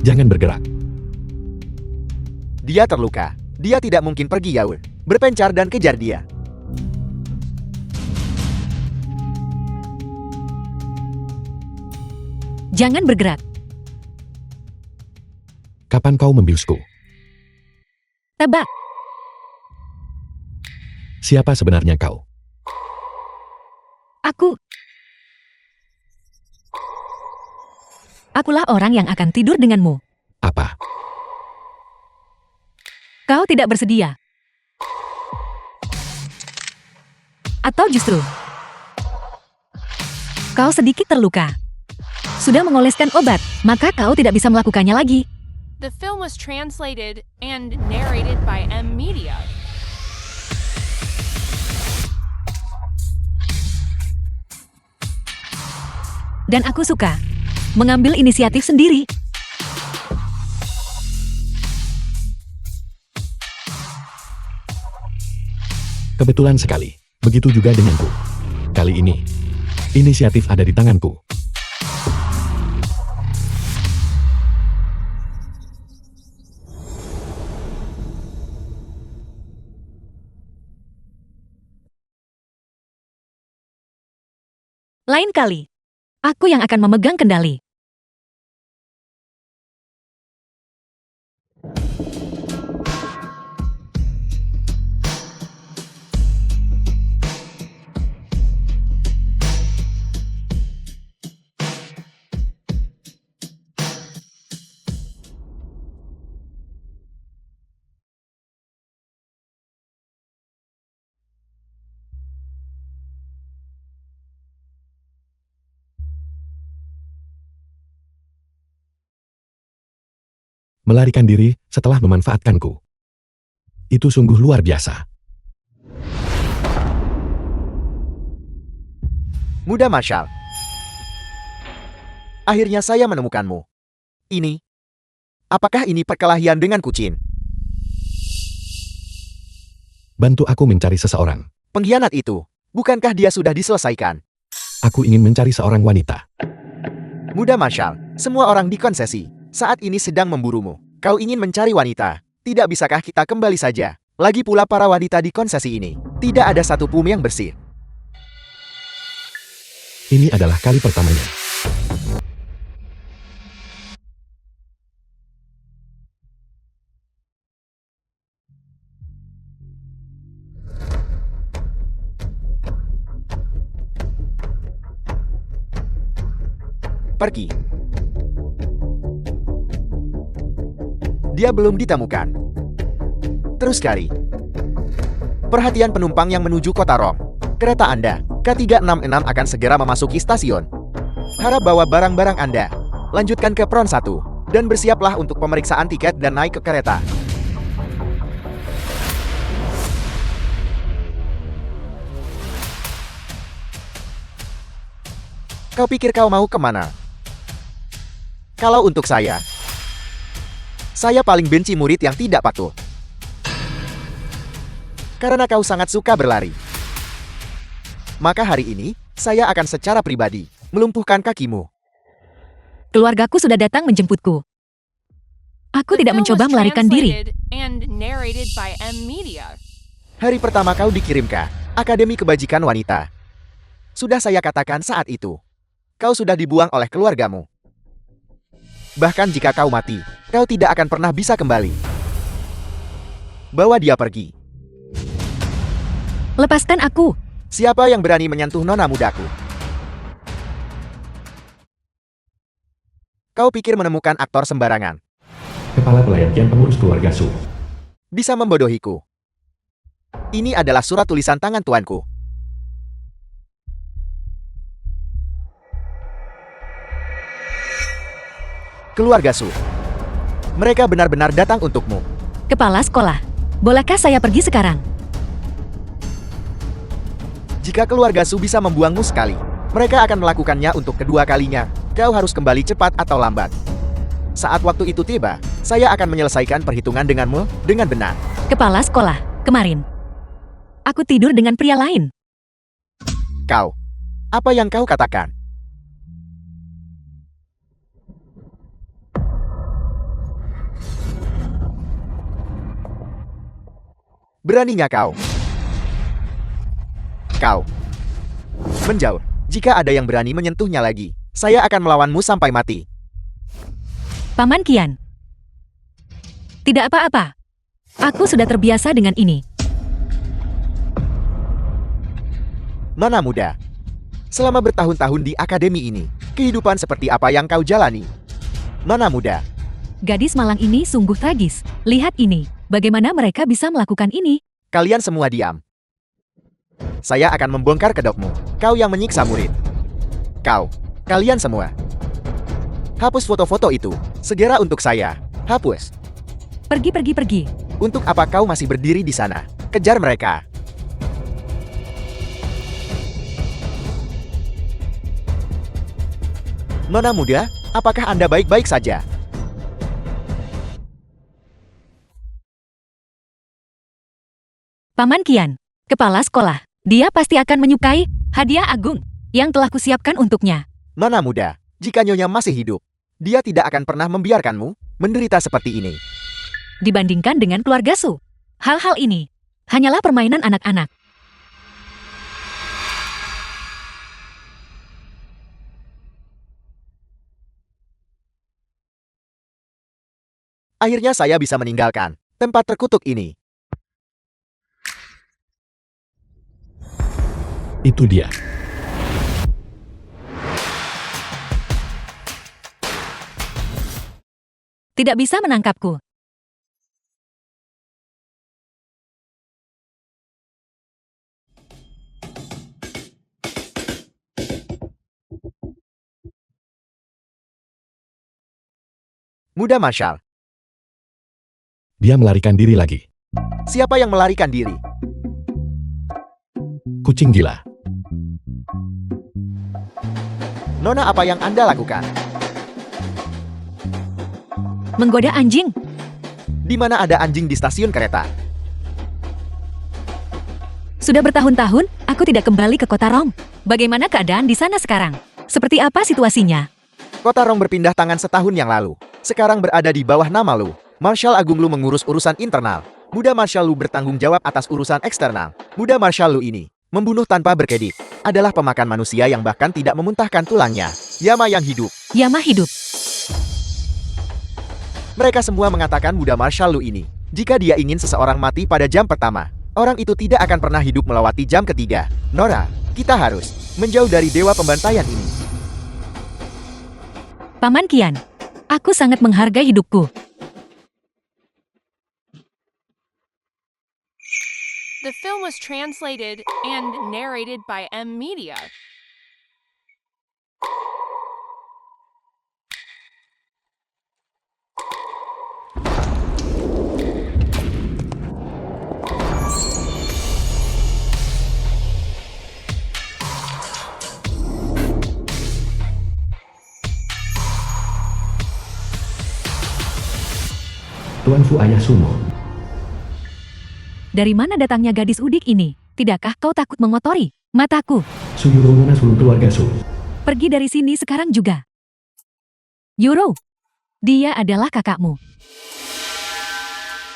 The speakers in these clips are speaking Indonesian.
Jangan bergerak. Dia terluka. Dia tidak mungkin pergi jauh. Berpencar dan kejar dia. Jangan bergerak. Kapan kau membiusku? Tebak. Siapa sebenarnya kau? Akulah orang yang akan tidur denganmu. Apa? Kau tidak bersedia? Atau justru kau sedikit terluka? Sudah mengoleskan obat, maka kau tidak bisa melakukannya lagi. The film was translated and narrated by M Media. Dan aku suka mengambil inisiatif sendiri. Kebetulan sekali. Begitu juga denganku. Kali ini, inisiatif ada di tanganku. Lain kali, aku yang akan memegang kendali. Melarikan diri setelah memanfaatkanku. Itu sungguh luar biasa. Muda Marshall. Akhirnya saya menemukanmu. Apakah ini perkelahian dengan kucing? Bantu aku mencari seseorang. Pengkhianat itu, bukankah dia sudah diselesaikan? Aku ingin mencari seorang wanita. Muda Marshall, semua orang di konsesi saat ini sedang memburumu. Kau ingin mencari wanita. Tidak bisakah kita kembali saja? Lagi pula para wanita di konsesi ini, tidak ada satu pun yang bersih. Ini adalah kali pertamanya. Pergi. Dia belum ditemukan. Terus cari. Perhatian penumpang yang menuju Kota Rome. Kereta Anda, K366 akan segera memasuki stasiun. Harap bawa barang-barang Anda. Lanjutkan ke peron 1, dan bersiaplah untuk pemeriksaan tiket dan naik ke kereta. Kau pikir kau mau kemana? Kalau untuk saya paling benci murid yang tidak patuh. Karena kau sangat suka berlari. Maka hari ini, saya akan secara pribadi melumpuhkan kakimu. Keluargaku sudah datang menjemputku. Aku The tidak film mencoba was melarikan diri. translated and narrated by M Media. Hari pertama kau dikirim ke Akademi Kebajikan Wanita. Sudah saya katakan saat itu. Kau sudah dibuang oleh keluargamu. Bahkan jika kau mati, kau tidak akan pernah bisa kembali. Bawa dia pergi. Lepaskan aku. Siapa yang berani menyentuh nona mudaku? Kau pikir menemukan aktor sembarangan? Kepala pelayan kian pengurus keluarga Su. Bisa membodohiku. Ini adalah surat tulisan tangan tuanku. Keluarga Su. Mereka benar-benar datang untukmu. Kepala sekolah, bolehkah saya pergi sekarang? Jika keluarga Su bisa membuangmu sekali, mereka akan melakukannya untuk kedua kalinya. Kau harus kembali cepat atau lambat. Saat waktu itu tiba, saya akan menyelesaikan perhitungan denganmu dengan benar. Kepala sekolah, kemarin aku tidur dengan pria lain. Kau. Apa yang kau katakan? Berani nggak kau? Kau menjauh. Jika ada yang berani menyentuhnya lagi, saya akan melawanmu sampai mati. Paman Kian. Tidak apa-apa. Aku sudah terbiasa dengan ini. Nona muda, selama bertahun-tahun di akademi ini, kehidupan seperti apa yang kau jalani? Nona muda, Gadis malang ini sungguh tragis. Lihat ini. Bagaimana mereka bisa melakukan ini? kalian semua diam. Saya akan membongkar kedokmu. Kau yang menyiksa murid. Kalian semua. Hapus foto-foto itu. Segera untuk saya. Hapus. Pergi. Untuk apa kau masih berdiri di sana? Kejar mereka. Nona muda, apakah Anda baik-baik saja? Paman Kian, kepala sekolah. Dia pasti akan menyukai hadiah agung yang telah kusiapkan untuknya. Nona muda, jika Nyonya masih hidup, dia tidak akan pernah membiarkanmu menderita seperti ini. Dibandingkan dengan keluarga Su, hal-hal ini hanyalah permainan anak-anak. Akhirnya saya bisa meninggalkan tempat terkutuk ini. Itu dia. Tidak bisa menangkapku. Muda Marshall, Dia melarikan diri lagi. siapa yang melarikan diri? Kucing gila. Nona, apa yang Anda lakukan? Menggoda anjing. Di mana ada anjing di stasiun kereta? Sudah bertahun-tahun, aku tidak kembali ke kota Rong. Bagaimana keadaan di sana sekarang? Seperti apa situasinya? Kota Rong berpindah tangan setahun yang lalu. Sekarang berada di bawah nama Lu. Marshal Agung Lu mengurus urusan internal. Muda Marshal Lu bertanggung jawab atas urusan eksternal. Muda Marshal Lu ini membunuh tanpa berkedip. Adalah pemakan manusia yang bahkan tidak memuntahkan tulangnya. Yama yang hidup. Yama hidup. Mereka semua mengatakan Muda Marshal Lu ini, jika dia ingin seseorang mati pada jam pertama, orang itu tidak akan pernah hidup melewati jam ketiga. Nora, kita harus menjauh dari dewa pembantaian ini. Paman Kian, aku sangat menghargai hidupku. The film was translated and narrated by M Media. Tuan Fu Ayah Sumo. Dari mana datangnya gadis udik ini? Tidakkah kau takut mengotori mataku? Suyuro Nona sulung keluarga Su. Pergi dari sini sekarang juga. Yuro, dia adalah kakakmu.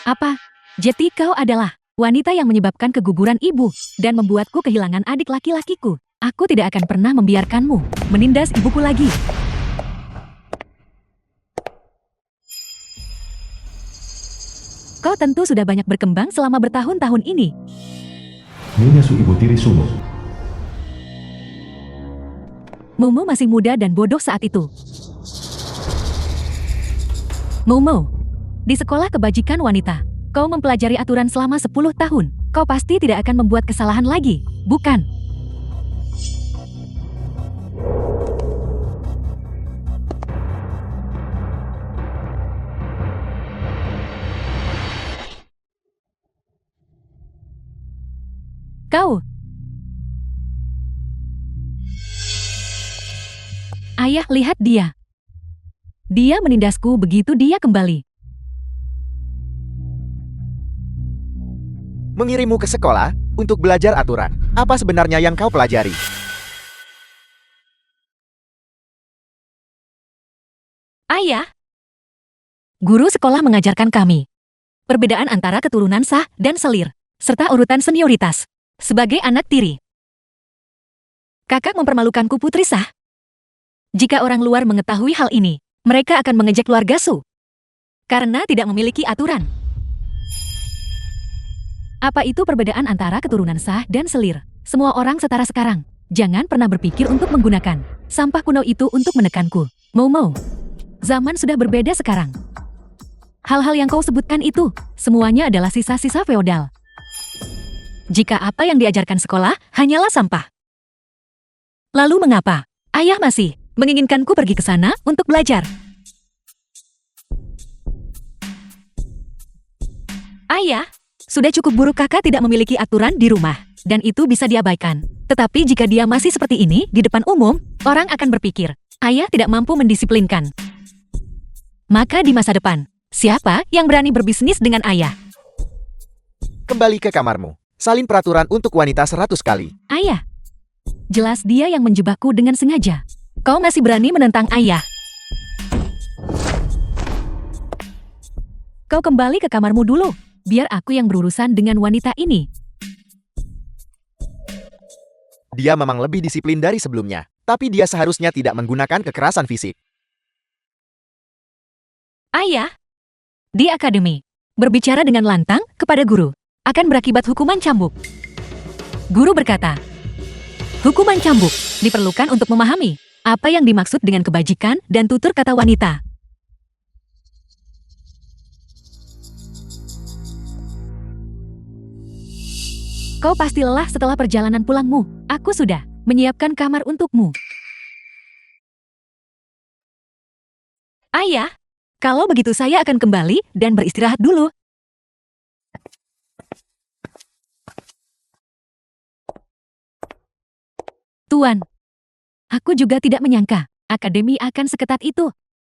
Apa? Jadi kau adalah wanita yang menyebabkan keguguran ibu dan membuatku kehilangan adik laki-lakiku. Aku tidak akan pernah membiarkanmu menindas ibuku lagi. Kau tentu sudah banyak berkembang selama bertahun-tahun ini. Nyonya Su Ibu Tiri Sumo. Mumu masih muda dan bodoh saat itu. Mumu, di sekolah kebajikan wanita, kau mempelajari aturan selama 10 tahun. Kau pasti tidak akan membuat kesalahan lagi, bukan? Kau. Ayah, lihat dia. Dia menindasku begitu dia kembali. Mengirimmu ke sekolah untuk belajar aturan. Apa sebenarnya yang kau pelajari? Ayah. Guru sekolah mengajarkan kami perbedaan antara keturunan sah dan selir. serta urutan senioritas. Sebagai anak tiri, kakak mempermalukanku, putri sah. Jika orang luar mengetahui hal ini, mereka akan mengejek keluarga Su. Karena tidak memiliki aturan. Apa itu perbedaan antara keturunan sah dan selir? Semua orang setara sekarang. Jangan pernah berpikir untuk menggunakan sampah kuno itu untuk menekanku. Mau. Zaman sudah berbeda sekarang. Hal-hal yang kau sebutkan itu, semuanya adalah sisa-sisa feodal. Jika apa yang diajarkan sekolah hanyalah sampah. Lalu mengapa ayah masih menginginkanku pergi ke sana untuk belajar? Ayah, sudah cukup buruk kakak tidak memiliki aturan di rumah, dan itu bisa diabaikan. Tetapi jika dia masih seperti ini di depan umum, orang akan berpikir, ayah tidak mampu mendisiplinkan. Maka di masa depan, siapa yang berani berbisnis dengan ayah? Kembali ke kamarmu. Salin peraturan untuk wanita 100 kali. Ayah, jelas dia yang menjebakku dengan sengaja. Kau masih berani menentang ayah? Kau kembali ke kamarmu dulu. Biar aku yang berurusan dengan wanita ini. Dia memang lebih disiplin dari sebelumnya, tapi dia seharusnya tidak menggunakan kekerasan fisik. Ayah, di akademi, berbicara dengan lantang kepada guru akan berakibat hukuman cambuk. Guru berkata, hukuman cambuk diperlukan untuk memahami apa yang dimaksud dengan kebajikan dan tutur kata wanita. Kau pasti lelah setelah perjalanan pulangmu. Aku sudah menyiapkan kamar untukmu. Ayah, kalau begitu saya akan kembali dan beristirahat dulu. Tuan, aku juga tidak menyangka akademi akan seketat itu.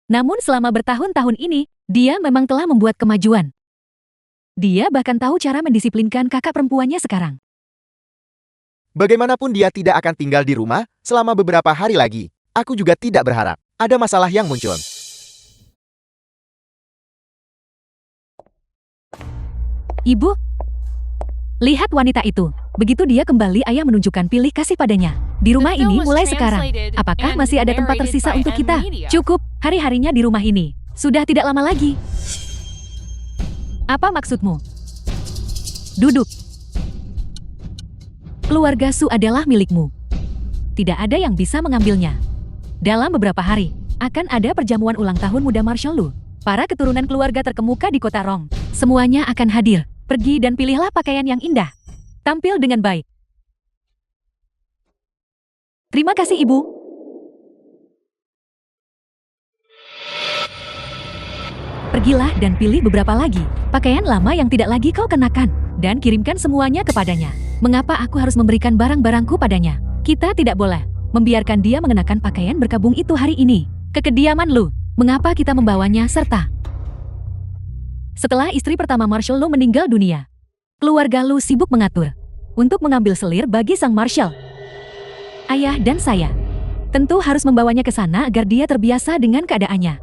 Namun selama bertahun-tahun ini, dia memang telah membuat kemajuan. Dia bahkan tahu cara mendisiplinkan kakak perempuannya sekarang. Bagaimanapun dia tidak akan tinggal di rumah selama beberapa hari lagi. Aku juga tidak berharap ada masalah yang muncul. Ibu, lihat wanita itu. Begitu dia kembali, ayah menunjukkan pilih kasih padanya. Di rumah ini mulai sekarang. Apakah masih ada tempat tersisa untuk kita? Cukup, hari-harinya di rumah ini. Sudah tidak lama lagi. Apa maksudmu? Duduk. Keluarga Su adalah milikmu. Tidak ada yang bisa mengambilnya. Dalam beberapa hari, akan ada perjamuan ulang tahun muda Marshal Lu. Para keturunan keluarga terkemuka di kota Rong. Semuanya akan hadir. Pergi dan pilihlah pakaian yang indah. Tampil dengan baik. Terima kasih, Ibu. Pergilah dan pilih beberapa lagi pakaian lama yang tidak lagi kau kenakan, dan kirimkan semuanya kepadanya. Mengapa aku harus memberikan barang-barangku padanya? Kita tidak boleh membiarkan dia mengenakan pakaian berkabung itu hari ini. Ke kediaman Lu, mengapa kita membawanya serta? Setelah istri pertama Marshal Lu meninggal dunia, keluarga Lu sibuk mengatur untuk mengambil selir bagi sang Marshal. Ayah dan saya tentu harus membawanya ke sana agar dia terbiasa dengan keadaannya.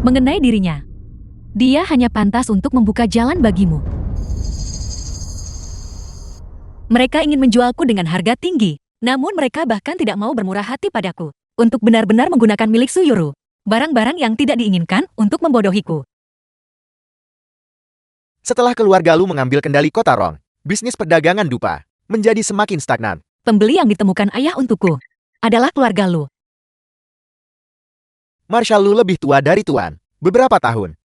Mengenai dirinya, dia hanya pantas untuk membuka jalan bagimu. Mereka ingin menjualku dengan harga tinggi, namun mereka bahkan tidak mau bermurah hati padaku untuk benar-benar menggunakan milik Suyuru, barang-barang yang tidak diinginkan untuk membodohiku. Setelah keluarga Lu mengambil kendali kota Rong, bisnis perdagangan dupa menjadi semakin stagnan. Pembeli yang ditemukan ayah untukku adalah keluarga Lu. Marshal Lu lebih tua dari Tuan beberapa tahun.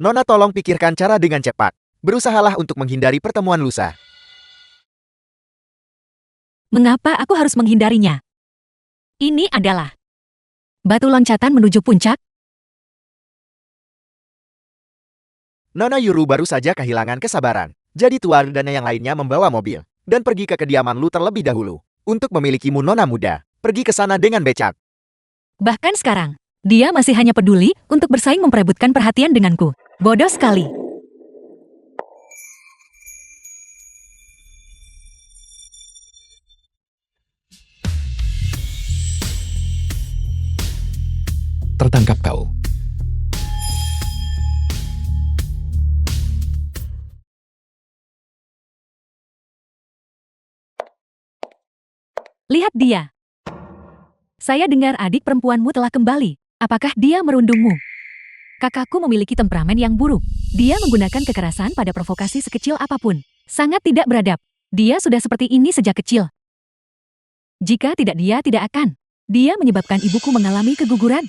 Nona, tolong pikirkan cara dengan cepat. Berusahalah untuk menghindari pertemuan lusa. Mengapa aku harus menghindarinya? Ini adalah batu loncatan menuju puncak. Nona Yuru baru saja kehilangan kesabaran. Jadi Tuan dan yang lainnya membawa mobil dan pergi ke kediaman Lu terlebih dahulu untuk memilikimu, Nona muda. Pergi ke sana dengan becak. Bahkan sekarang, dia masih hanya peduli untuk bersaing memperebutkan perhatian denganku. Bodoh sekali. Tertangkap kau. Lihat dia. Saya dengar adik perempuanmu telah kembali. Apakah dia merundungmu? Kakakku memiliki temperamen yang buruk. Dia menggunakan kekerasan pada provokasi sekecil apapun. Sangat tidak beradab. Dia sudah seperti ini sejak kecil. Jika tidak, dia tidak akan. Dia menyebabkan ibuku mengalami keguguran.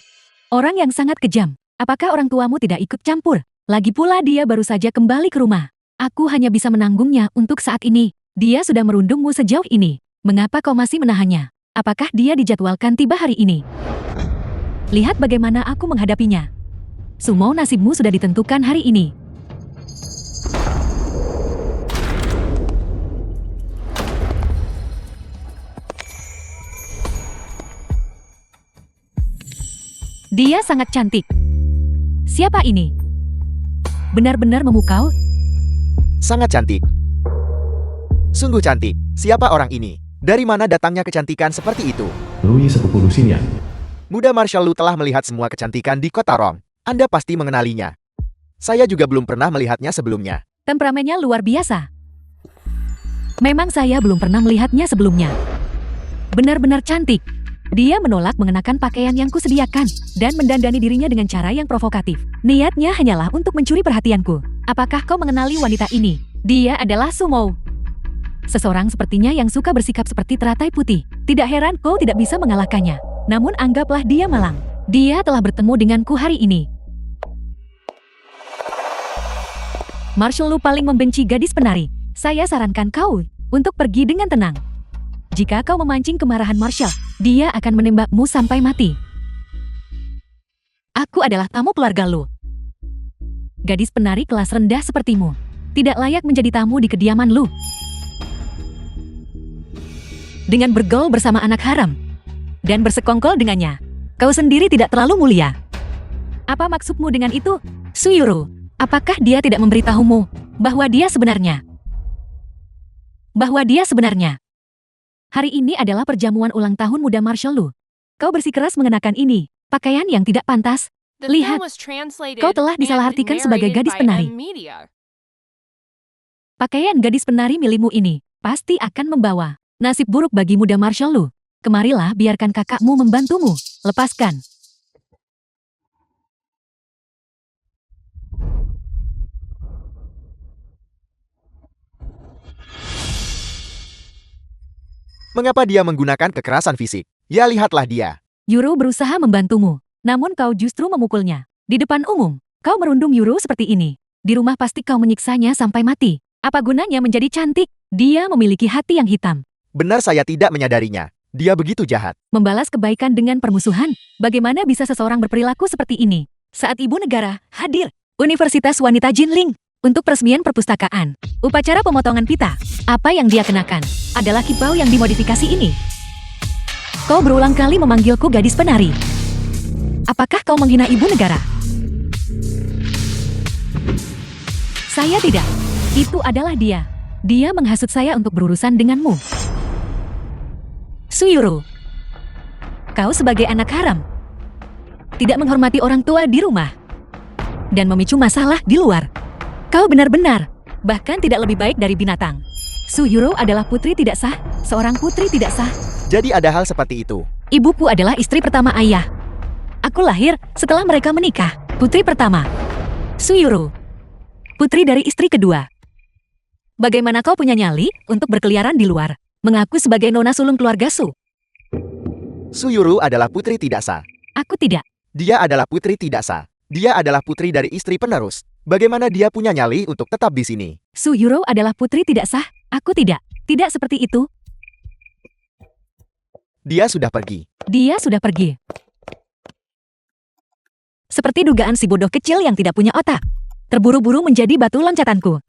Orang yang sangat kejam. Apakah orang tuamu tidak ikut campur? Lagi pula dia baru saja kembali ke rumah. Aku hanya bisa menanggungnya untuk saat ini. Dia sudah merundungmu sejauh ini. Mengapa kau masih menahannya? Apakah dia dijadwalkan tiba hari ini? Lihat bagaimana aku menghadapinya. Sumo, nasibmu sudah ditentukan hari ini. Dia sangat cantik. Siapa ini? Benar-benar memukau? Sangat cantik. Sungguh cantik. Siapa orang ini? Dari mana datangnya kecantikan seperti itu? Louis sepupu Lucinia. Muda Marshall Lu telah melihat semua kecantikan di kota Rome. Anda pasti mengenalinya. Saya juga belum pernah melihatnya sebelumnya. Temperamennya luar biasa. Memang saya belum pernah melihatnya sebelumnya. Benar-benar cantik. Dia menolak mengenakan pakaian yang kusediakan dan mendandani dirinya dengan cara yang provokatif. Niatnya hanyalah untuk mencuri perhatianku. Apakah kau mengenali wanita ini? Dia adalah Sumo. Seseorang sepertinya yang suka bersikap seperti teratai putih. Tidak heran kau tidak bisa mengalahkannya. Namun anggaplah dia malang. Dia telah bertemu denganku hari ini. Marshall Lu paling membenci gadis penari. Saya sarankan kau untuk pergi dengan tenang. Jika kau memancing kemarahan Marshall, dia akan menembakmu sampai mati. Aku adalah tamu keluarga Lu. Gadis penari kelas rendah sepertimu tidak layak menjadi tamu di kediaman Lu. Dengan bergaul bersama anak haram dan bersekongkol dengannya, kau sendiri tidak terlalu mulia. Apa maksudmu dengan itu, Suyuru? Apakah dia tidak memberitahumu bahwa dia sebenarnya? Hari ini adalah perjamuan ulang tahun muda Marshall Lu. Kau bersikeras mengenakan ini, pakaian yang tidak pantas. The Lihat, film was translated kau telah and disalahartikan sebagai narrated gadis by penari. M-Media. Pakaian gadis penari milikmu ini pasti akan membawa nasib buruk bagi muda Marshall Lu. Kemarilah, biarkan kakakmu membantumu. Lepaskan. Mengapa dia menggunakan kekerasan fisik? Ya, lihatlah dia. Yuru berusaha membantumu, namun kau justru memukulnya. Di depan umum, kau merundung Yuru seperti ini. Di rumah pasti kau menyiksanya sampai mati. Apa gunanya menjadi cantik? Dia memiliki hati yang hitam. Benar, saya tidak menyadarinya. Dia begitu jahat. Membalas kebaikan dengan permusuhan. Bagaimana bisa seseorang berperilaku seperti ini? Saat ibu negara hadir, Universitas Wanita Jinling, untuk peresmian perpustakaan. Upacara pemotongan pita. Apa yang dia kenakan adalah kipau yang dimodifikasi ini. Kau berulang kali memanggilku gadis penari. Apakah kau menghina ibu negara? Saya tidak. Itu adalah dia. Dia menghasut saya untuk berurusan denganmu. Suyuru, kau sebagai anak haram tidak menghormati orang tua di rumah dan memicu masalah di luar. Kau benar-benar bahkan tidak lebih baik dari binatang. Suyuru adalah putri tidak sah, seorang putri tidak sah. Jadi ada hal seperti itu. Ibuku adalah istri pertama ayah. Aku lahir setelah mereka menikah. Putri pertama, Suyuru, putri dari istri kedua. Bagaimana kau punya nyali untuk berkeliaran di luar, mengaku sebagai nona sulung keluarga Su? Suyuru adalah putri tidak sah. Aku tidak. Dia adalah putri tidak sah. Dia adalah putri dari istri penerus. Bagaimana dia punya nyali untuk tetap di sini? Suyuru adalah putri tidak sah. Aku tidak. Tidak seperti itu. Dia sudah pergi. Dia sudah pergi. Seperti dugaan si bodoh kecil yang tidak punya otak. Terburu-buru menjadi batu loncatanku.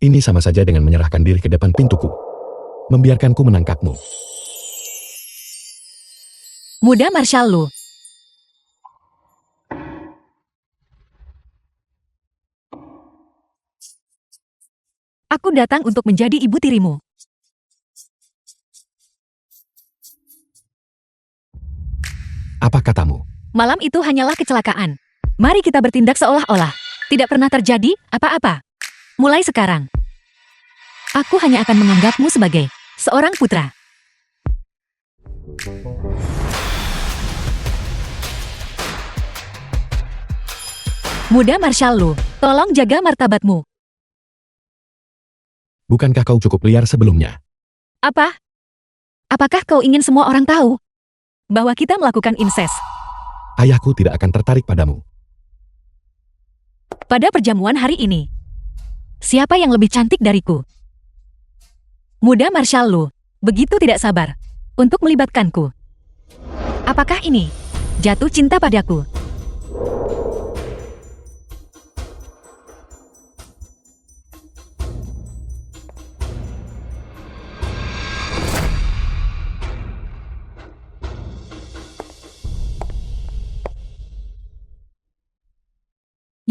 Ini sama saja dengan menyerahkan diri ke depan pintuku. Membiarkanku menangkapmu. Muda Marshall Lu. Aku datang untuk menjadi ibu tirimu. Apa katamu? Malam itu hanyalah kecelakaan. Mari kita bertindak seolah-olah tidak pernah terjadi apa-apa. Mulai sekarang, aku hanya akan menganggapmu sebagai seorang putra. Muda Marshal Lu, tolong jaga martabatmu. Bukankah kau cukup liar sebelumnya? Apa? Apakah kau ingin semua orang tahu bahwa kita melakukan incest? Ayahku tidak akan tertarik padamu. Pada perjamuan hari ini, siapa yang lebih cantik dariku? Muda Marshal Lu, begitu tidak sabar untuk melibatkanku. Apakah ini jatuh cinta padaku?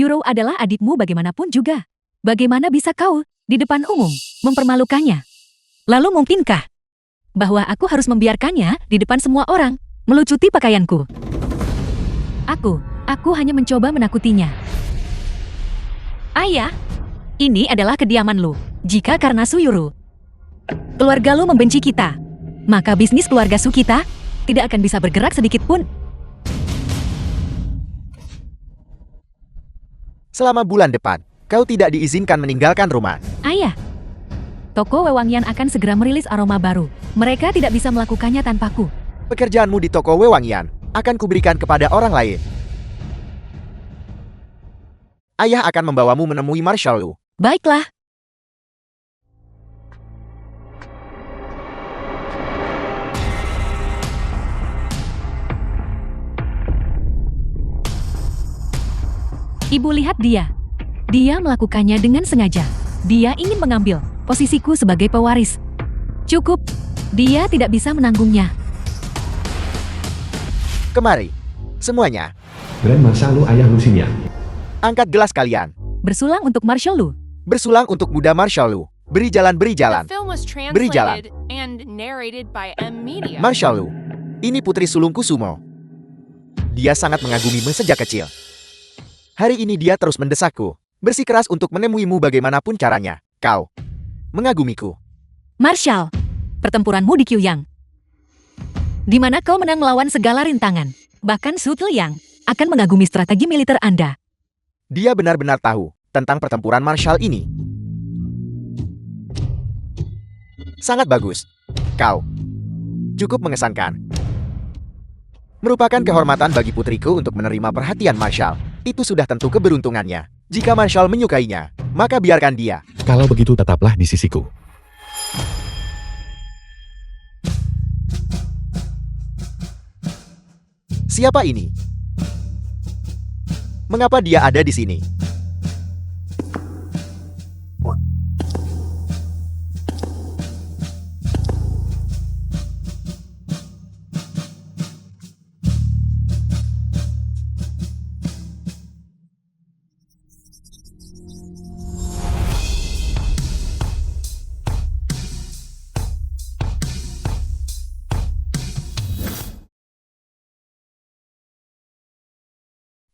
Yuro adalah adikmu bagaimanapun juga. Bagaimana bisa kau, di depan umum, mempermalukannya? Lalu mungkinkah bahwa aku harus membiarkannya di depan semua orang, melucuti pakaianku? Aku hanya mencoba menakutinya. Ayah, ini adalah kediaman Lu. Jika karena Suyuru, keluarga Lu membenci kita, maka bisnis keluarga Su kita tidak akan bisa bergerak sedikit pun. Selama bulan depan, kau tidak diizinkan meninggalkan rumah. Ayah, toko Wewangian akan segera merilis aroma baru. Mereka tidak bisa melakukannya tanpaku. Pekerjaanmu di toko Wewangian akan kuberikan kepada orang lain. Ayah akan membawamu menemui Marshal Lu. Baiklah. Ibu lihat dia. Dia melakukannya dengan sengaja. Dia ingin mengambil posisiku sebagai pewaris. Cukup. Dia tidak bisa menanggungnya. Kemari, semuanya. Grand Marshal Lu ayah Lusinia. Angkat gelas kalian. Bersulang untuk Marshal Lu. Bersulang untuk muda Marshal Lu. Beri jalan, beri jalan. The film was Beri jalan. translated and narrated by M Media. Marshal Lu, ini putri sulungku Sumo. Dia sangat mengagumimu sejak kecil. Hari ini dia terus mendesakku, bersikeras untuk menemuimu bagaimanapun caranya. Kau mengagumiku. Marshal, pertempuranmu di Kyuyang, di mana kau menang melawan segala rintangan. Bahkan Su Yang akan mengagumi strategi militer Anda. Dia benar-benar tahu tentang pertempuran Marshal ini. Sangat bagus. Kau cukup mengesankan. Merupakan kehormatan bagi putriku untuk menerima perhatian Marshal. Itu sudah tentu keberuntungannya. Jika Marshal menyukainya, maka biarkan dia. Kalau begitu tetaplah di sisiku. Siapa ini? Mengapa dia ada di sini?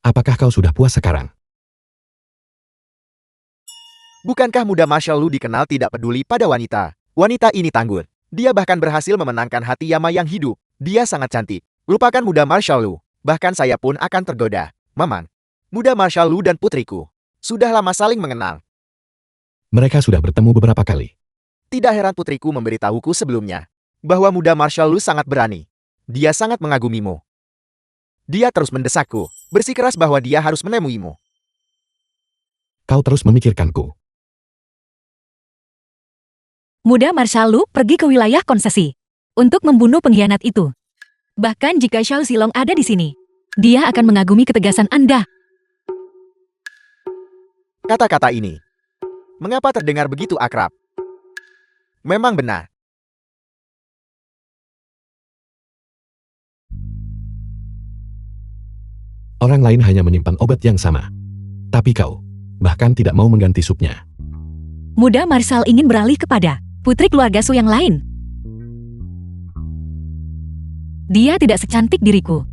Apakah kau sudah puas sekarang? Bukankah muda Marshal Lu dikenal tidak peduli pada wanita? Wanita ini tangguh. Dia bahkan berhasil memenangkan hati Yama yang hidup. Dia sangat cantik. Lupakan muda Marshal Lu. Bahkan saya pun akan tergoda. Mamang, muda Marshal Lu dan putriku sudah lama saling mengenal. Mereka sudah bertemu beberapa kali. Tidak heran putriku memberitahuku sebelumnya bahwa muda Marshal Lu sangat berani. Dia sangat mengagumimu. Dia terus mendesakku, bersikeras bahwa dia harus menemuimu. Kau terus memikirkanku. Muda Marshal Lu pergi ke wilayah konsesi untuk membunuh pengkhianat itu. Bahkan jika Xiao Silong ada di sini, dia akan mengagumi ketegasan Anda. Kata-kata ini, mengapa terdengar begitu akrab? Memang benar. Orang lain hanya menyimpan obat yang sama. Tapi kau, bahkan tidak mau mengganti supnya. Muda Marshal ingin beralih kepada putri keluarga Su yang lain. Dia tidak secantik diriku.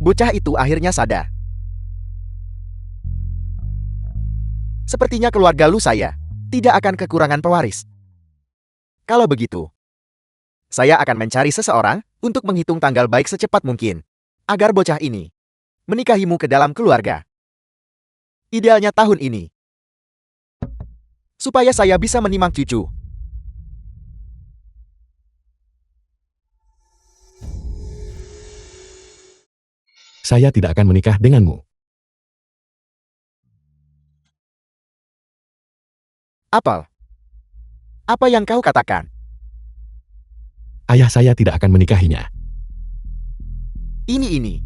bocah itu akhirnya sadar. Sepertinya keluarga Lu saya tidak akan kekurangan pewaris. Kalau begitu, saya akan mencari seseorang untuk menghitung tanggal baik secepat mungkin, agar bocah ini menikahimu ke dalam keluarga. Idealnya tahun ini, supaya saya bisa menimang cucu. Saya tidak akan menikah denganmu. Apel, apa yang kau katakan? Ayah saya tidak akan menikahinya. Ini.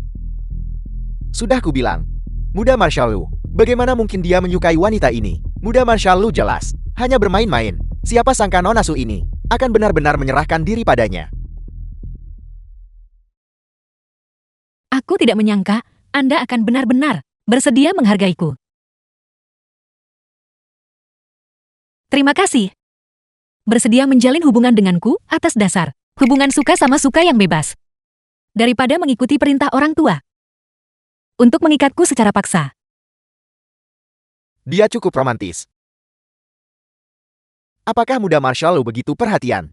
Sudah kubilang, muda Marshall Lu, bagaimana mungkin dia menyukai wanita ini? Muda Marshall Lu jelas hanya bermain-main. Siapa sangka Nona Su ini akan benar-benar menyerahkan diri padanya. Aku tidak menyangka Anda akan benar-benar bersedia menghargaiku. Terima kasih. Bersedia menjalin hubungan denganku atas dasar hubungan suka sama suka yang bebas. Daripada mengikuti perintah orang tua untuk mengikatku secara paksa. Dia cukup romantis. Apakah muda Marshall Lu begitu perhatian?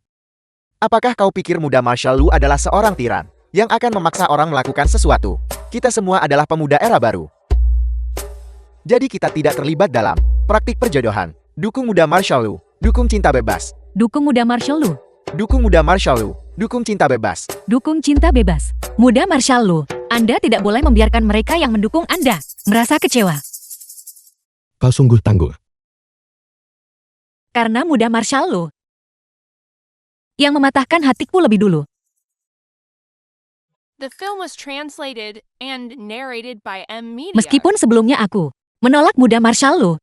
Apakah kau pikir muda Marshall Lu adalah seorang tiran yang akan memaksa orang melakukan sesuatu? Kita semua adalah pemuda era baru. Jadi kita tidak terlibat dalam praktik perjodohan. Dukung muda Marshall Lu, dukung cinta bebas. Dukung muda Marshall Lu. Dukung muda Marshall Lu, dukung cinta bebas. Dukung cinta bebas. Muda Marshall Lu, Anda tidak boleh membiarkan mereka yang mendukung Anda merasa kecewa. Kau sungguh tangguh. Karena muda Marshall Lu yang mematahkan hatiku lebih dulu. The film was translated and narrated by M Media. Meskipun sebelumnya aku menolak muda Marshall Lu.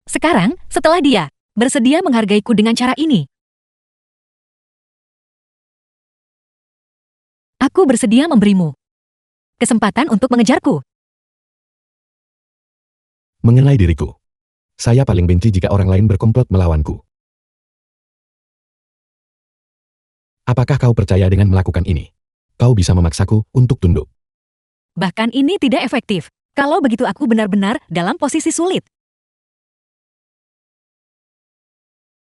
Sekarang, setelah dia bersedia menghargaiku dengan cara ini, aku bersedia memberimu kesempatan untuk mengejarku. Mengenai diriku, saya paling benci jika orang lain berkomplot melawanku. Apakah kau percaya dengan melakukan ini? Kau bisa memaksaku untuk tunduk. Bahkan ini tidak efektif. Kalau begitu aku benar-benar dalam posisi sulit.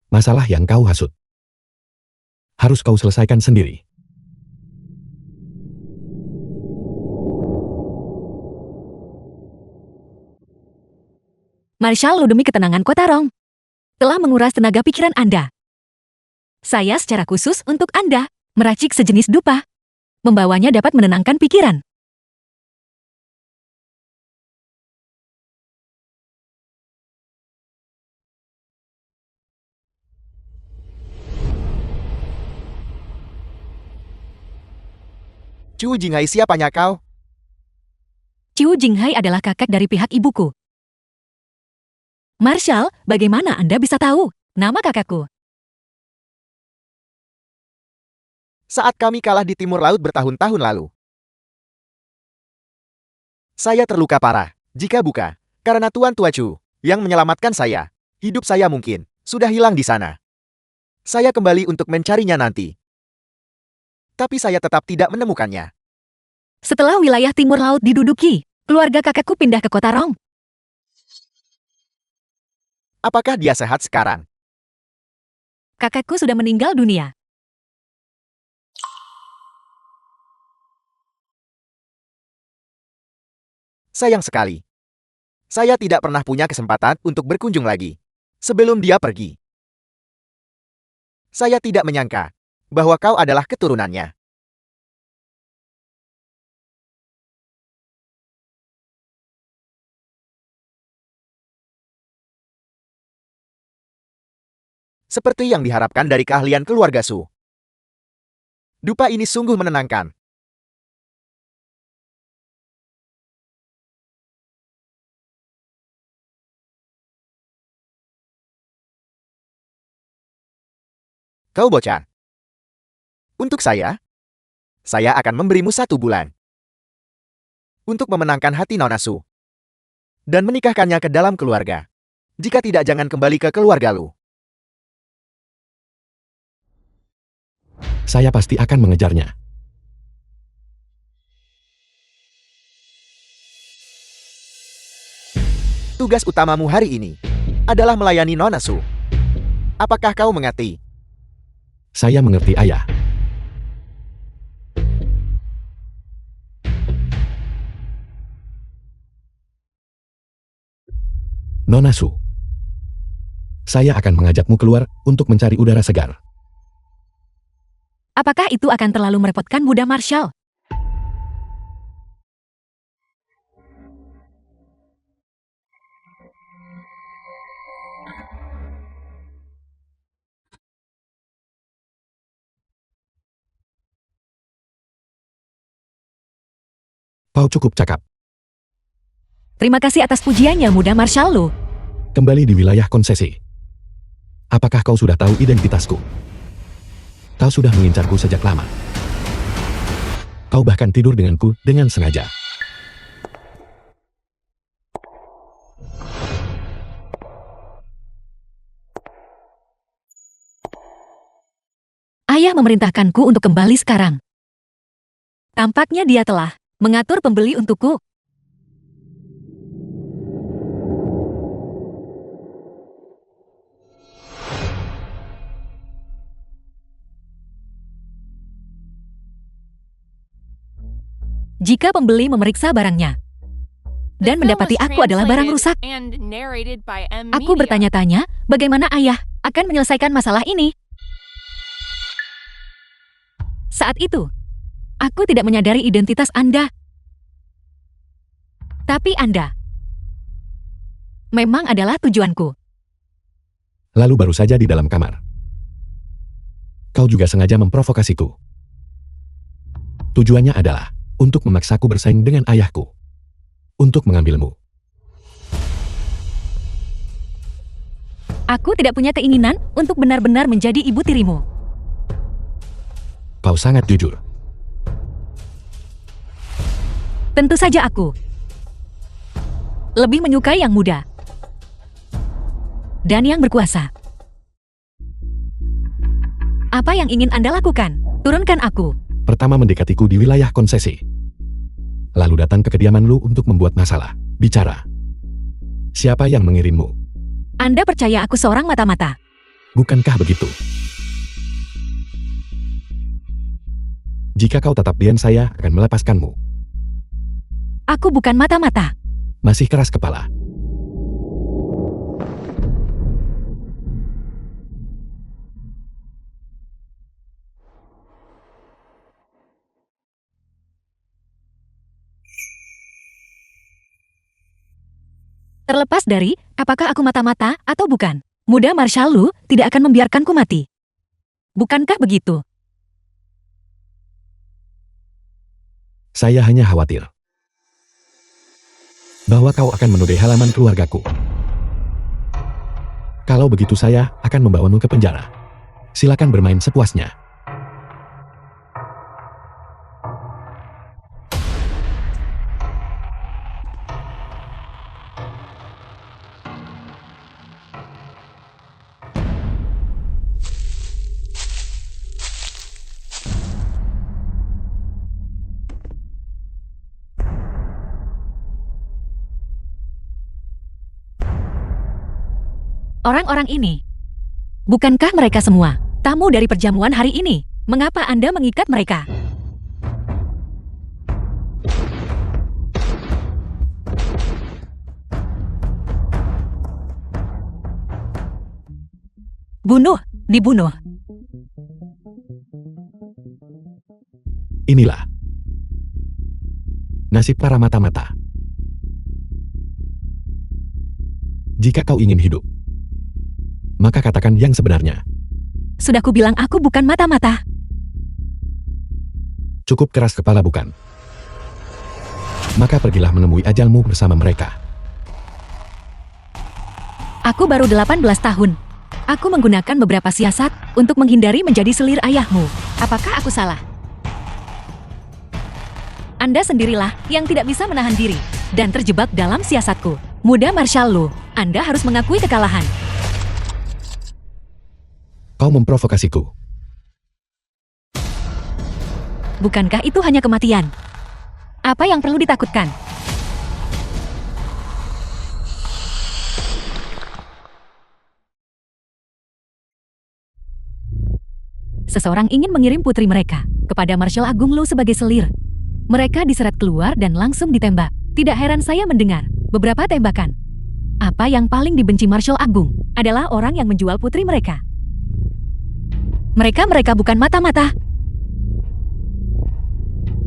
Masalah yang kau hasut harus kau selesaikan sendiri. Marshall Lu demi ketenangan Kota Rong telah menguras tenaga pikiran Anda. Saya secara khusus untuk Anda meracik sejenis dupa. Membawanya dapat menenangkan pikiran. Chu Jinghai, siapanya kau? Chiu Jinghai adalah kakak dari pihak ibuku. Marshall, bagaimana Anda bisa tahu nama kakakku? Saat kami kalah di Timur Laut bertahun-tahun lalu, saya terluka parah. Jika bukan karena Tuan Tua Chu yang menyelamatkan saya, hidup saya mungkin sudah hilang di sana. Saya kembali untuk mencarinya nanti. Tapi saya tetap tidak menemukannya. Setelah wilayah Timur Laut diduduki, keluarga kakakku pindah ke Kota Rong. Apakah dia sehat sekarang? Kakakku sudah meninggal dunia. Sayang sekali. Saya tidak pernah punya kesempatan untuk berkunjung lagi sebelum dia pergi. Saya tidak menyangka bahwa kau adalah keturunannya. Seperti yang diharapkan dari keahlian keluarga Su. Dupa ini sungguh menenangkan. Kau bocah. Untuk saya akan memberimu 1 bulan untuk memenangkan hati Nona Su dan menikahkannya ke dalam keluarga. Jika tidak, jangan kembali ke keluarga Lu. Saya pasti akan mengejarnya. tugas utamamu hari ini adalah melayani Nona Su. Apakah kau mengerti? Saya mengerti, Ayah. Nona Su, saya akan mengajakmu keluar untuk mencari udara segar. Apakah itu akan terlalu merepotkan Muda Marshall? Kau cukup cakap. Terima kasih atas pujiannya, Muda Marshall Lu. Kembali di wilayah konsesi. Apakah kau sudah tahu identitasku? Kau sudah mengincarku sejak lama. Kau bahkan tidur denganku dengan sengaja. Ayah memerintahkanku untuk kembali sekarang. Tampaknya dia telah mengatur pembeli untukku. Jika pembeli memeriksa barangnya dan mendapati aku adalah barang rusak, aku bertanya-tanya bagaimana ayah akan menyelesaikan masalah ini. Saat itu, aku tidak menyadari identitas Anda. Tapi Anda memang adalah tujuanku. Lalu baru saja di dalam kamar. Kau juga sengaja memprovokasiku. Tujuannya adalah untuk memaksaku bersaing dengan ayahku. Untuk mengambilmu. Aku tidak punya keinginan untuk benar-benar menjadi ibu tirimu. Kau sangat jujur. Tentu saja aku lebih menyukai yang muda dan yang berkuasa. Apa yang ingin Anda lakukan? Turunkan aku. Pertama mendekatiku di wilayah konsesi. Lalu datang ke kediaman lu untuk membuat masalah. Bicara. Siapa yang mengirimmu? Anda percaya aku seorang mata-mata? Bukankah begitu? Jika kau tetap diam, saya akan melepaskanmu. Aku bukan mata-mata. Masih keras kepala. Terlepas dari apakah aku mata-mata atau bukan, Muda Marshall Lu tidak akan membiarkanku mati. Bukankah begitu? Saya hanya khawatir bahwa kau akan menodai halaman keluargaku. Kalau begitu saya akan membawamu ke penjara. Silakan bermain sepuasnya. Orang-orang ini, bukankah mereka semua tamu dari perjamuan hari ini? Mengapa Anda mengikat mereka? Bunuh, dibunuh. Inilah nasib para mata-mata. Jika kau ingin hidup, maka katakan yang sebenarnya. Sudah kubilang aku bukan mata-mata. Cukup keras kepala, bukan? Maka pergilah menemui ajalmu bersama mereka. Aku baru 18 tahun. Aku menggunakan beberapa siasat untuk menghindari menjadi selir ayahmu. Apakah aku salah? Anda sendirilah yang tidak bisa menahan diri dan terjebak dalam siasatku. Muda Marshall Lu, Anda harus mengakui kekalahan. Kau memprovokasiku. Bukankah itu hanya kematian? Apa yang perlu ditakutkan? Seseorang ingin mengirim putri mereka kepada Marshal Agung Lu sebagai selir. Mereka diseret keluar dan langsung ditembak. Tidak heran saya mendengar beberapa tembakan. Apa yang paling dibenci Marshal Agung adalah orang yang menjual putri mereka. Mereka bukan mata-mata.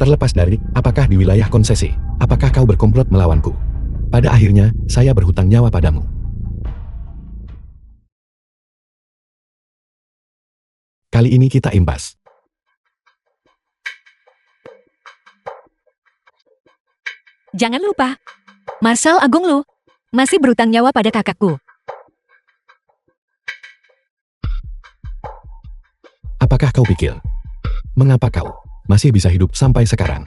Terlepas dari apakah di wilayah konsesi, apakah kau berkomplot melawanku? Pada akhirnya, saya berhutang nyawa padamu. Kali ini kita imbas. Jangan lupa, Marshal Agung Lu masih berhutang nyawa pada kakakku. Apakah kau pikir? Mengapa kau masih bisa hidup sampai sekarang?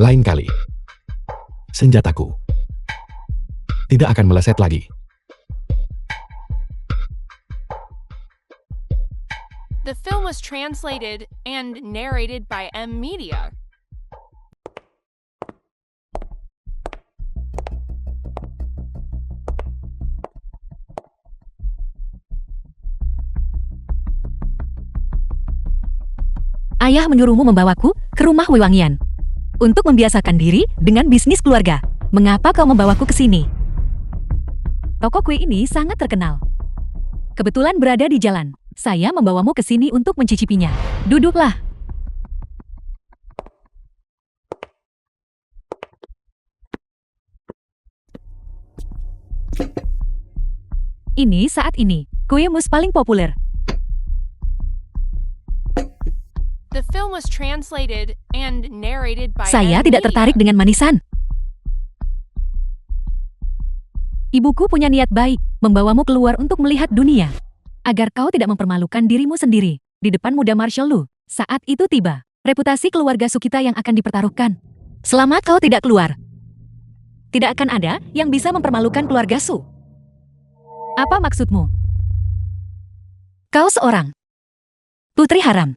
Lain kali, senjataku tidak akan meleset lagi. The film was translated and narrated by M Media. Ayah menyuruhmu membawaku ke rumah Wewangian untuk membiasakan diri dengan bisnis keluarga. Mengapa kau membawaku ke sini? Toko kue ini sangat terkenal. Kebetulan berada di jalan. Saya membawamu ke sini untuk mencicipinya. Duduklah. Ini saat ini kue mus paling populer. The film was translated and narrated by Saya M tidak tertarik Media. dengan manisan. Ibuku punya niat baik, membawamu keluar untuk melihat dunia. Agar kau tidak mempermalukan dirimu sendiri di depan muda Marshal Lu. Saat itu tiba, reputasi keluarga Sukita yang akan dipertaruhkan. Selama kau tidak keluar, tidak akan ada yang bisa mempermalukan keluarga Su. Apa maksudmu? Kau seorang putri haram.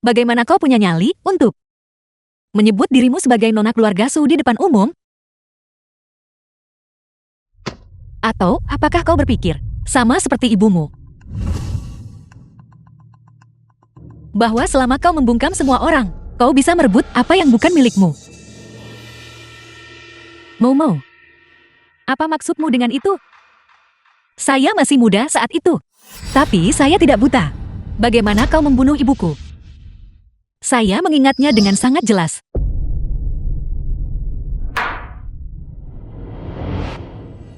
Bagaimana kau punya nyali untuk menyebut dirimu sebagai nona keluarga Su di depan umum? Atau apakah kau berpikir sama seperti ibumu, bahwa selama kau membungkam semua orang, kau bisa merebut apa yang bukan milikmu? Momo, apa maksudmu dengan itu? Saya masih muda saat itu, tapi saya tidak buta. Bagaimana kau membunuh ibuku? Saya mengingatnya dengan sangat jelas.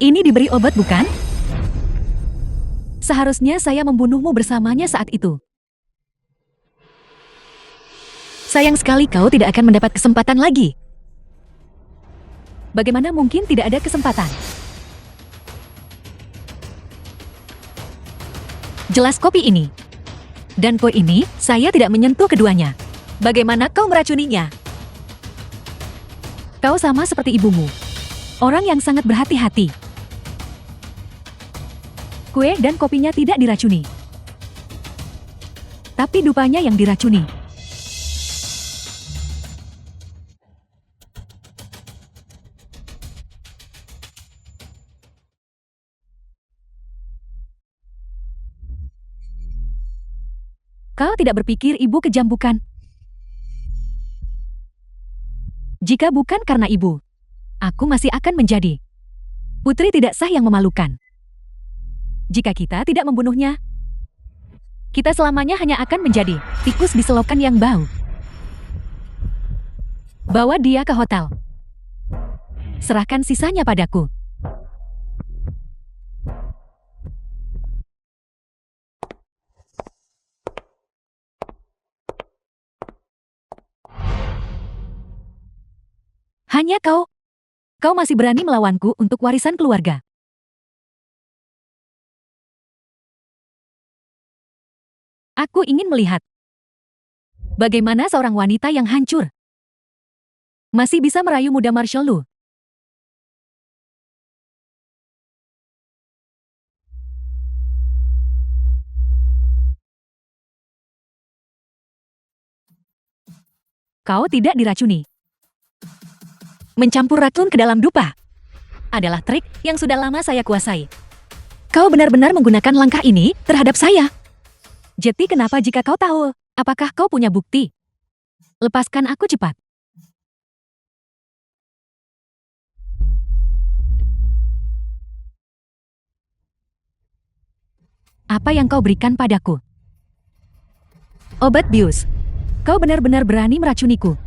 Ini diberi obat, bukan? Seharusnya saya membunuhmu bersamanya saat itu. Sayang sekali kau tidak akan mendapat kesempatan lagi. Bagaimana mungkin tidak ada kesempatan? Jelas kopi ini. Dan kue ini, saya tidak menyentuh keduanya. Bagaimana kau meracuninya? Kau sama seperti ibumu. Orang yang sangat berhati-hati. Kue dan kopinya tidak diracuni. Tapi dupanya yang diracuni. Kau tidak berpikir ibu kejam, bukan? Jika bukan karena ibu, aku masih akan menjadi putri tidak sah yang memalukan. Jika kita tidak membunuhnya, kita selamanya hanya akan menjadi tikus di selokan yang bau. Bawa dia ke hotel. Serahkan sisanya padaku. Hanya kau masih berani melawanku untuk warisan keluarga. Aku ingin melihat bagaimana seorang wanita yang hancur masih bisa merayu muda Marshal Lu. Kau tidak diracuni. Mencampur racun ke dalam dupa adalah trik yang sudah lama saya kuasai. Kau benar-benar menggunakan langkah ini terhadap saya. Jadi kenapa jika kau tahu? Apakah kau punya bukti? Lepaskan aku cepat. Apa yang kau berikan padaku? Obat bius. Kau benar-benar berani meracuniku.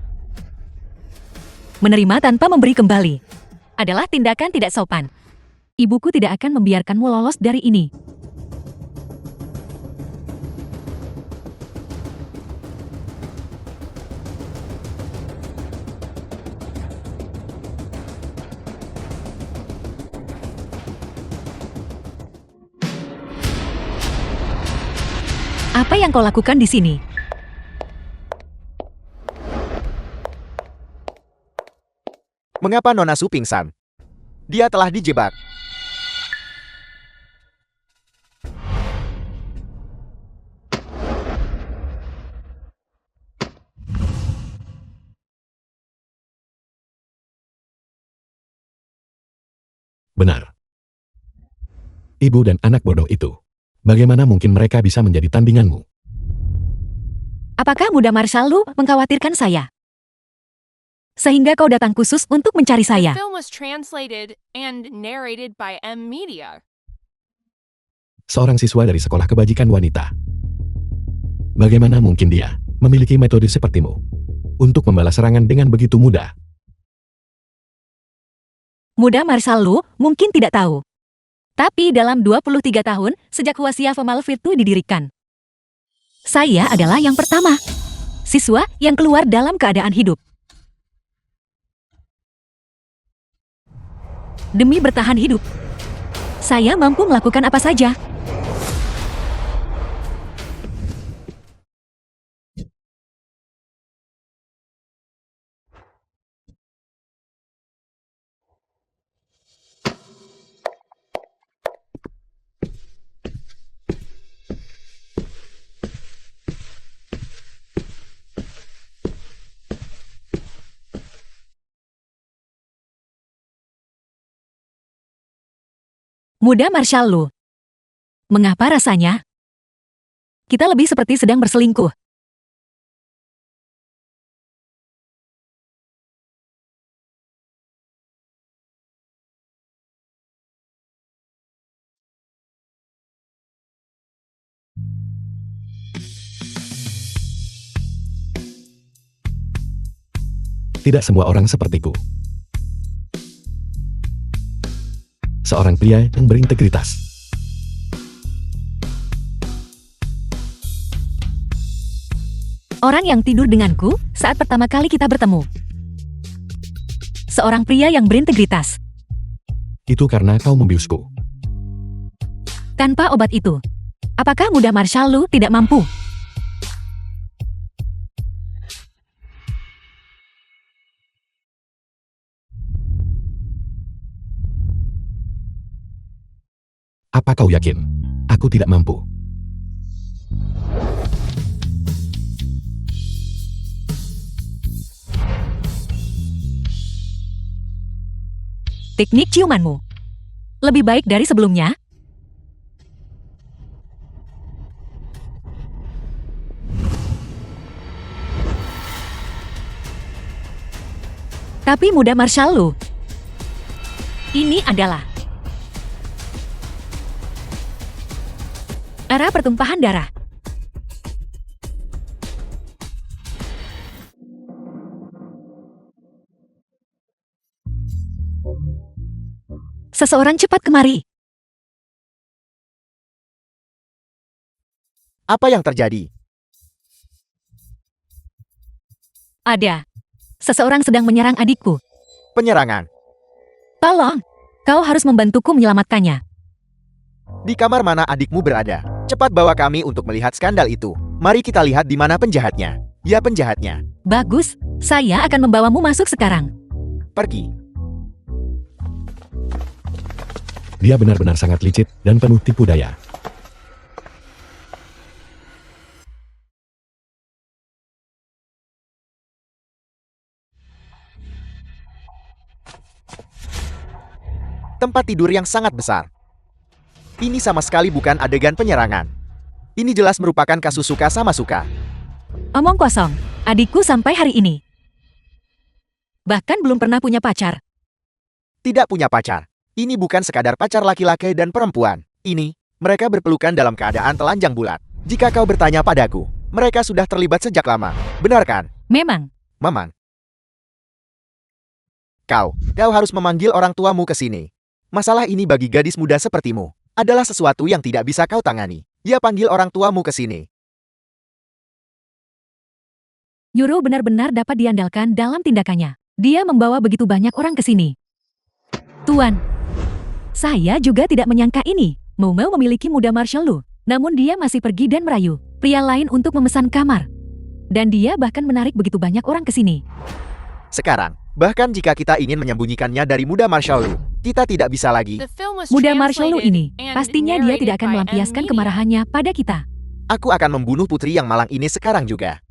Menerima tanpa memberi kembali adalah tindakan tidak sopan. Ibuku tidak akan membiarkanmu lolos dari ini. Apa yang kau lakukan di sini? Mengapa Nona Su pingsan? Dia telah dijebak. Benar. Ibu dan anak bodoh itu. Bagaimana mungkin mereka bisa menjadi tandinganmu? Apakah muda Marshall Lu mengkhawatirkan saya? Sehingga kau datang khusus untuk mencari The saya. film was translated and narrated by M Media. Seorang siswa dari sekolah kebajikan wanita. Bagaimana mungkin dia memiliki metode sepertimu untuk membalas serangan dengan begitu mudah? Muda Marshall Lu mungkin tidak tahu. Tapi dalam 23 tahun sejak Huaxia Femalfit itu didirikan, saya adalah yang pertama siswa yang keluar dalam keadaan hidup. Demi bertahan hidup, saya mampu melakukan apa saja. Muda Marshall Lu. Mengapa rasanya? Kita lebih seperti sedang berselingkuh. Tidak semua orang sepertiku. Seorang pria yang berintegritas. Orang yang tidur denganku saat pertama kali kita bertemu. Seorang pria yang berintegritas. Itu karena kau membiusku. Tanpa obat itu, apakah muda Marshall Lu tidak mampu? Apa kau yakin? Aku tidak mampu. Teknik ciumanmu lebih baik dari sebelumnya. Tapi muda Marshall Lu, ini adalah era pertumpahan darah. Seseorang cepat kemari. Apa yang terjadi? Ada. Seseorang sedang menyerang adikku. Penyerangan. Tolong, kau harus membantuku menyelamatkannya. Di kamar mana adikmu berada? Cepat bawa kami untuk melihat skandal itu. Mari kita lihat di mana penjahatnya. Ya, penjahatnya. Bagus, saya akan membawamu masuk sekarang. Pergi. Dia benar-benar sangat licik dan penuh tipu daya. Tempat tidur yang sangat besar. Ini sama sekali bukan adegan penyerangan. Ini jelas merupakan kasus suka sama suka. Omong kosong, adikku sampai hari ini. Bahkan belum pernah punya pacar. Tidak punya pacar. Ini bukan sekadar pacar laki-laki dan perempuan. Ini, mereka berpelukan dalam keadaan telanjang bulat. Jika kau bertanya padaku, mereka sudah terlibat sejak lama. Benar kan? Memang, Maman. Kau harus memanggil orang tuamu ke sini. Masalah ini bagi gadis muda sepertimu adalah sesuatu yang tidak bisa kau tangani. Ya, panggil orang tuamu ke sini. Yuro benar-benar dapat diandalkan dalam tindakannya. Dia membawa begitu banyak orang ke sini. Tuan, saya juga tidak menyangka ini. Mau memiliki muda Marshall Lu. Namun dia masih pergi dan merayu pria lain untuk memesan kamar. Dan dia bahkan menarik begitu banyak orang ke sini. Sekarang, bahkan jika kita ingin menyembunyikannya dari muda Marshall Lu, kita tidak bisa lagi. The film was Muda Marshall Lu ini, translated and pastinya dia narrated tidak akan by M. melampiaskan Media. kemarahannya pada kita. Aku akan membunuh putri yang malang ini sekarang juga.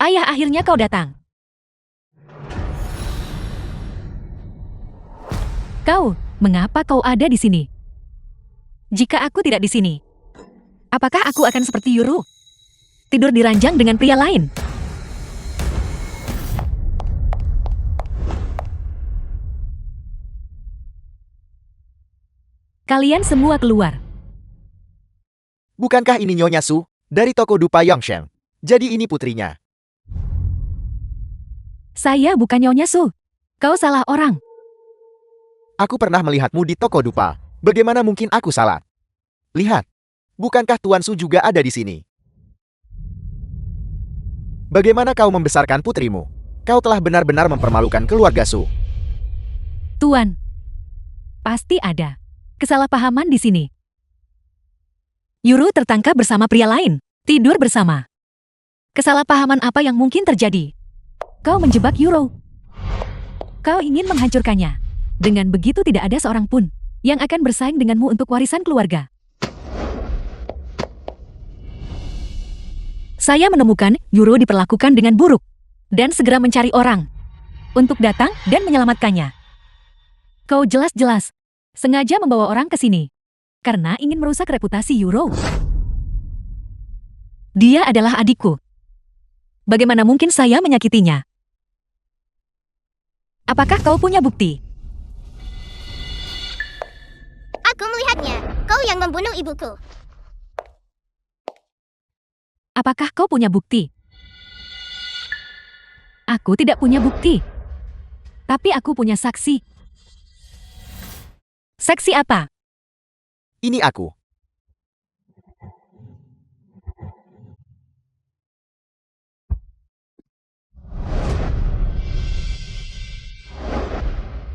Ayah, akhirnya kau datang. Kau, mengapa kau ada di sini? Jika aku tidak di sini, apakah aku akan seperti Yuru? Tidur di ranjang dengan pria lain? Kalian semua keluar. Bukankah ini Nyonya Su dari toko dupa Yongshen? Jadi ini putrinya. Saya bukan Nyonya Su. Kau salah orang. Aku pernah melihatmu di toko dupa. Bagaimana mungkin aku salah? Lihat, bukankah Tuan Su juga ada di sini? Bagaimana kau membesarkan putrimu? Kau telah benar-benar mempermalukan keluarga Su. Tuan, pasti ada kesalahpahaman di sini. Yuru tertangkap bersama pria lain, tidur bersama. Kesalahpahaman apa yang mungkin terjadi? Kau menjebak Yuru. Kau ingin menghancurkannya. Dengan begitu tidak ada seorang pun yang akan bersaing denganmu untuk warisan keluarga. Saya menemukan Yuru diperlakukan dengan buruk dan segera mencari orang untuk datang dan menyelamatkannya. Kau jelas-jelas sengaja membawa orang ke sini karena ingin merusak reputasi Yuru. Dia adalah adikku. Bagaimana mungkin saya menyakitinya? Apakah kau punya bukti? Aku melihatnya. Kau yang membunuh ibuku. Apakah kau punya bukti? Aku tidak punya bukti. Tapi aku punya saksi. Saksi apa? Ini aku.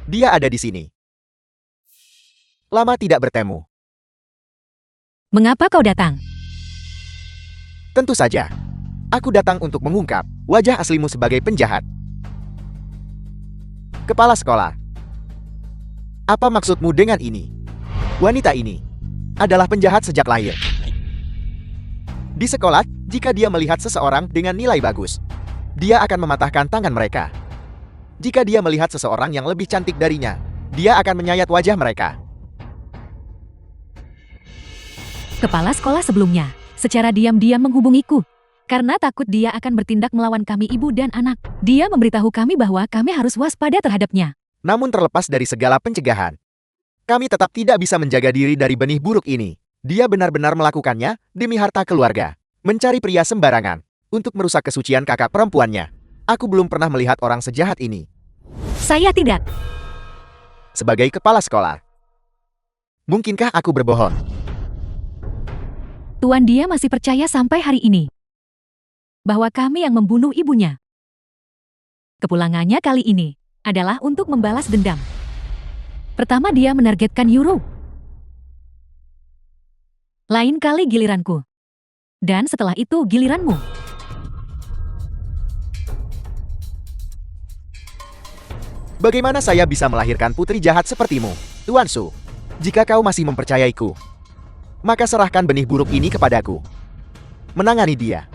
Dia ada di sini. Lama tidak bertemu. Mengapa kau datang? Tentu saja. Aku datang untuk mengungkap wajah aslimu sebagai penjahat. Kepala sekolah. Apa maksudmu dengan ini? Wanita ini adalah penjahat sejak lahir. Di sekolah, jika dia melihat seseorang dengan nilai bagus, dia akan mematahkan tangan mereka. Jika dia melihat seseorang yang lebih cantik darinya, dia akan menyayat wajah mereka. Kepala sekolah sebelumnya secara diam-diam menghubungiku. Karena takut dia akan bertindak melawan kami ibu dan anak. Dia memberitahu kami bahwa kami harus waspada terhadapnya. Namun terlepas dari segala pencegahan, kami tetap tidak bisa menjaga diri dari benih buruk ini. Dia benar-benar melakukannya demi harta keluarga. Mencari pria sembarangan untuk merusak kesucian kakak perempuannya. Aku belum pernah melihat orang sejahat ini. Saya tidak. Sebagai kepala sekolah, mungkinkah aku berbohong? Tuan, dia masih percaya sampai hari ini bahwa kami yang membunuh ibunya. Kepulangannya kali ini adalah untuk membalas dendam. Pertama dia menargetkan Yuru. Lain kali giliranku. Dan setelah itu giliranmu. Bagaimana saya bisa melahirkan putri jahat sepertimu, Tuan Su? Jika kau masih mempercayaiku, maka serahkan benih buruk ini kepadaku. Menangani dia.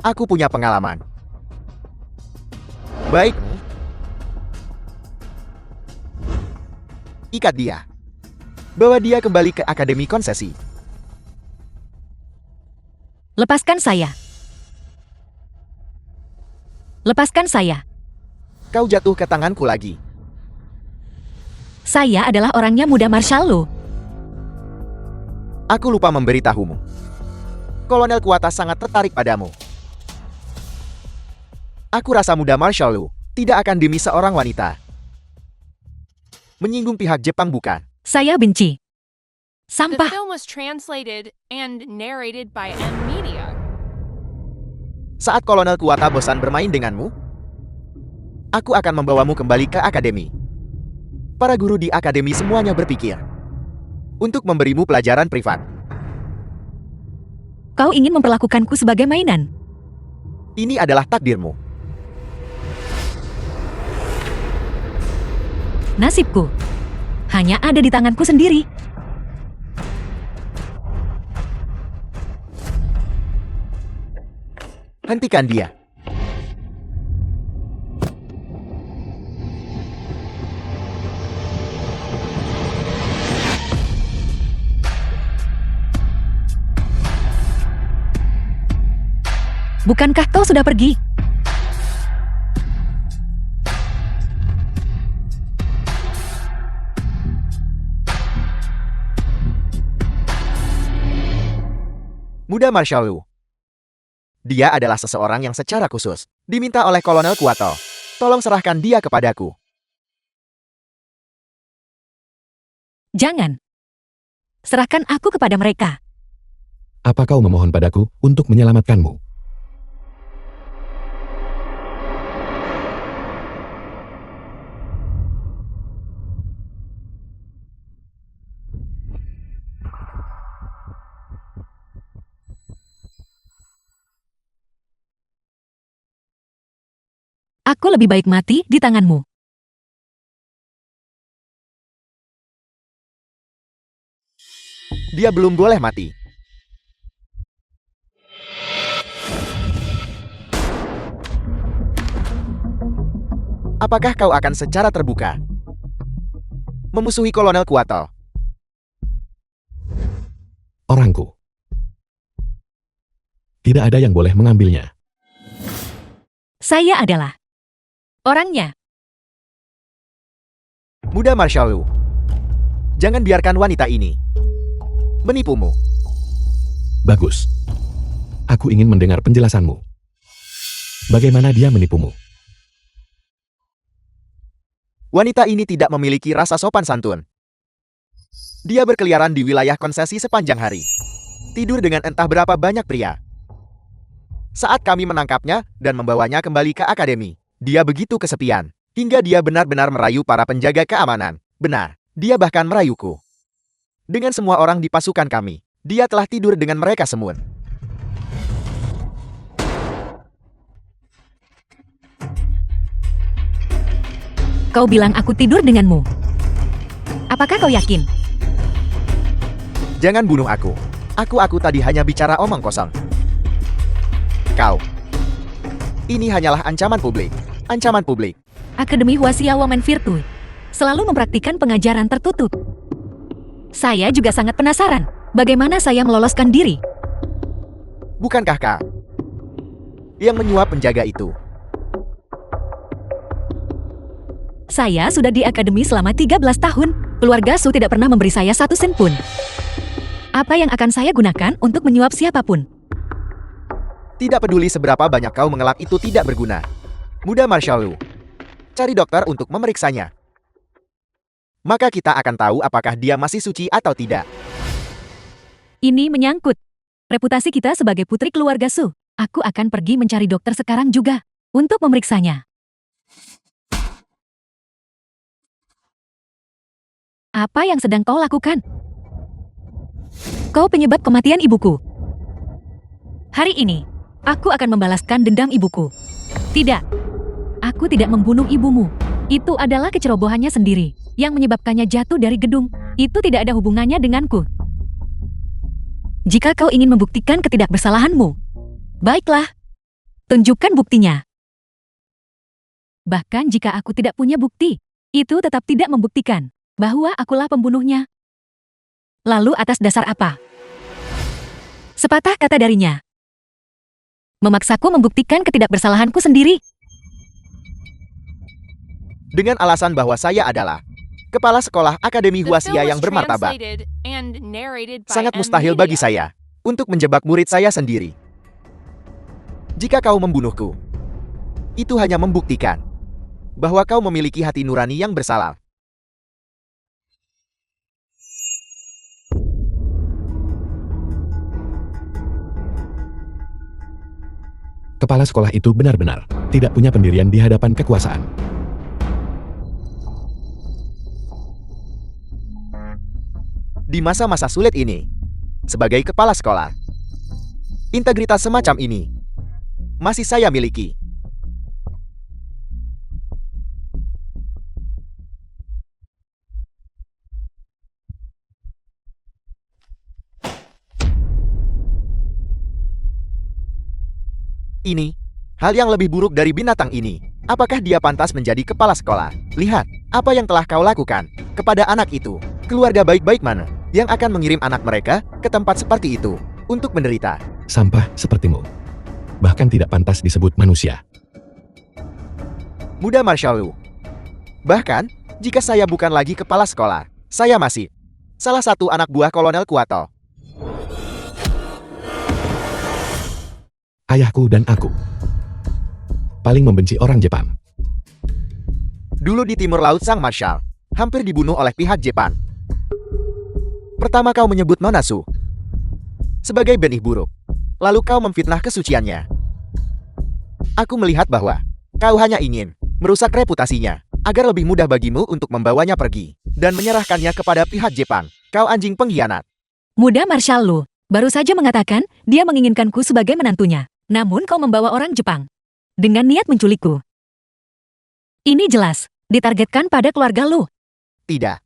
Aku punya pengalaman. Baik. Ikat dia. Bawa dia kembali ke Akademi Konsesi. Lepaskan saya. Lepaskan saya. Kau jatuh ke tanganku lagi. Saya adalah orangnya Muda Marshal Lu. Aku lupa memberitahumu. Kolonel Kuwata sangat tertarik padamu. Aku rasa Muda Marshal Lu tidak akan demi seorang wanita. Menyinggung pihak Jepang bukan? Saya benci. The Sampah. film was translated and narrated by M Media. Saat Kolonel Kuwata bosan bermain denganmu, aku akan membawamu kembali ke akademi. Para guru di akademi semuanya berpikir untuk memberimu pelajaran privat. Kau ingin memperlakukanku sebagai mainan. Ini adalah takdirmu. Nasibku hanya ada di tanganku sendiri. Hentikan dia. Bukankah kau sudah pergi? Muda Marshal Lu. Dia adalah seseorang yang secara khusus diminta oleh Kolonel Kuwato. Tolong serahkan dia kepadaku. Jangan. Serahkan aku kepada mereka. Apa kau memohon padaku untuk menyelamatkanmu? Aku lebih baik mati di tanganmu. Dia belum boleh mati. Apakah kau akan secara terbuka memusuhi Kolonel Kuwato? Orangku. Tidak ada yang boleh mengambilnya. Saya adalah orangnya. Muda Marshal Lu, jangan biarkan wanita ini menipumu. Bagus. Aku ingin mendengar penjelasanmu. Bagaimana dia menipumu? Wanita ini tidak memiliki rasa sopan santun. Dia berkeliaran di wilayah konsesi sepanjang hari. Tidur dengan entah berapa banyak pria. Saat kami menangkapnya dan membawanya kembali ke akademi, dia begitu kesepian, hingga dia benar-benar merayu para penjaga keamanan. Benar, dia bahkan merayuku. Dengan semua orang di pasukan kami, dia telah tidur dengan mereka semua. Kau bilang aku tidur denganmu. Apakah kau yakin? Jangan bunuh aku. Aku tadi hanya bicara omong kosong. Kau. Ini hanyalah ancaman publik. Ancaman publik. Akademi Huaxia Woman Virtue selalu mempraktikkan pengajaran tertutup. Saya juga sangat penasaran, bagaimana saya meloloskan diri. Bukankah kau yang menyuap penjaga itu? Saya sudah di akademi selama 13 tahun. Keluarga Su tidak pernah memberi saya 1 sen pun. Apa yang akan saya gunakan untuk menyuap siapapun? Tidak peduli seberapa banyak kau mengelak, itu tidak berguna. Muda Marshal Lu, cari dokter untuk memeriksanya. Maka kita akan tahu apakah dia masih suci atau tidak. Ini menyangkut reputasi kita sebagai putri keluarga Su. Aku akan pergi mencari dokter sekarang juga untuk memeriksanya. Apa yang sedang kau lakukan? Kau penyebab kematian ibuku. Hari ini, aku akan membalaskan dendam ibuku. Tidak, aku tidak membunuh ibumu. Itu adalah kecerobohannya sendiri yang menyebabkannya jatuh dari gedung. Itu tidak ada hubungannya denganku. Jika kau ingin membuktikan ketidakbersalahanmu, baiklah, tunjukkan buktinya. Bahkan jika aku tidak punya bukti, itu tetap tidak membuktikan bahwa akulah pembunuhnya. Lalu atas dasar apa? Sepatah kata darinya memaksaku membuktikan ketidakbersalahanku sendiri. Dengan alasan bahwa saya adalah kepala sekolah Akademi The Huasia film yang was bermartabat. translated and narrated by Sangat M mustahil bagi Media. saya untuk menjebak murid saya sendiri. Jika kau membunuhku, itu hanya membuktikan bahwa kau memiliki hati nurani yang bersalah. Kepala sekolah itu benar-benar tidak punya pendirian di hadapan kekuasaan. Di masa-masa sulit ini, sebagai kepala sekolah, integritas semacam ini masih saya miliki. Ini hal yang lebih buruk dari binatang ini. Apakah dia pantas menjadi kepala sekolah? Lihat, apa yang telah kau lakukan kepada anak itu. Keluarga baik-baik mana yang akan mengirim anak mereka ke tempat seperti itu untuk menderita? Sampah sepertimu. Bahkan tidak pantas disebut manusia. Muda Marshall Lu. Bahkan, jika saya bukan lagi kepala sekolah, saya masih salah satu anak buah Kolonel Kuato. Ayahku dan aku paling membenci orang Jepang. Dulu di timur laut sang Marshal hampir dibunuh oleh pihak Jepang. Pertama kau menyebut Nonasu sebagai benih buruk. Lalu kau memfitnah kesuciannya. Aku melihat bahwa kau hanya ingin merusak reputasinya agar lebih mudah bagimu untuk membawanya pergi dan menyerahkannya kepada pihak Jepang. Kau anjing pengkhianat. Muda Marshal Lu baru saja mengatakan dia menginginkanku sebagai menantunya. Namun kau membawa orang Jepang dengan niat menculikku. Ini jelas ditargetkan pada keluarga Lu. Tidak.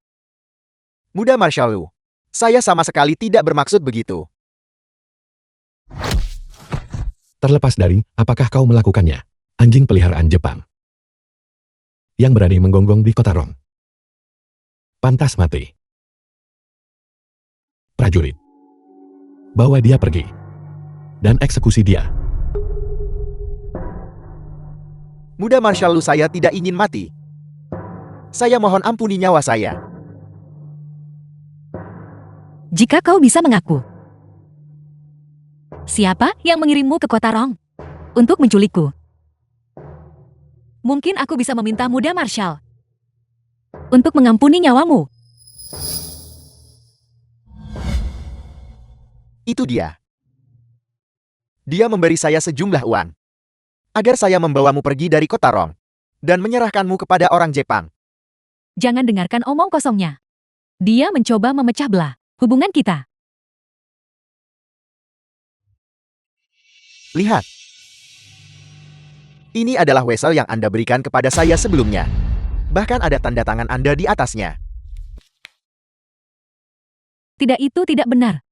Muda Marshal Lu, saya sama sekali tidak bermaksud begitu. Terlepas dari apakah kau melakukannya, anjing peliharaan Jepang yang berani menggonggong di kota Rome pantas mati. Prajurit, bawa dia pergi dan eksekusi dia. Muda Marshal Lu, saya tidak ingin mati. Saya mohon ampuni nyawa saya. Jika kau bisa mengaku, siapa yang mengirimmu ke kota Rong untuk menculikku? Mungkin aku bisa meminta Muda Marshal untuk mengampuni nyawamu. Itu dia. Dia memberi saya sejumlah uang agar saya membawamu pergi dari kota Rong dan menyerahkanmu kepada orang Jepang. Jangan dengarkan omong kosongnya. Dia mencoba memecah belah hubungan kita. Lihat. Ini adalah wesel yang Anda berikan kepada saya sebelumnya. Bahkan ada tanda tangan Anda di atasnya. Tidak, itu tidak benar.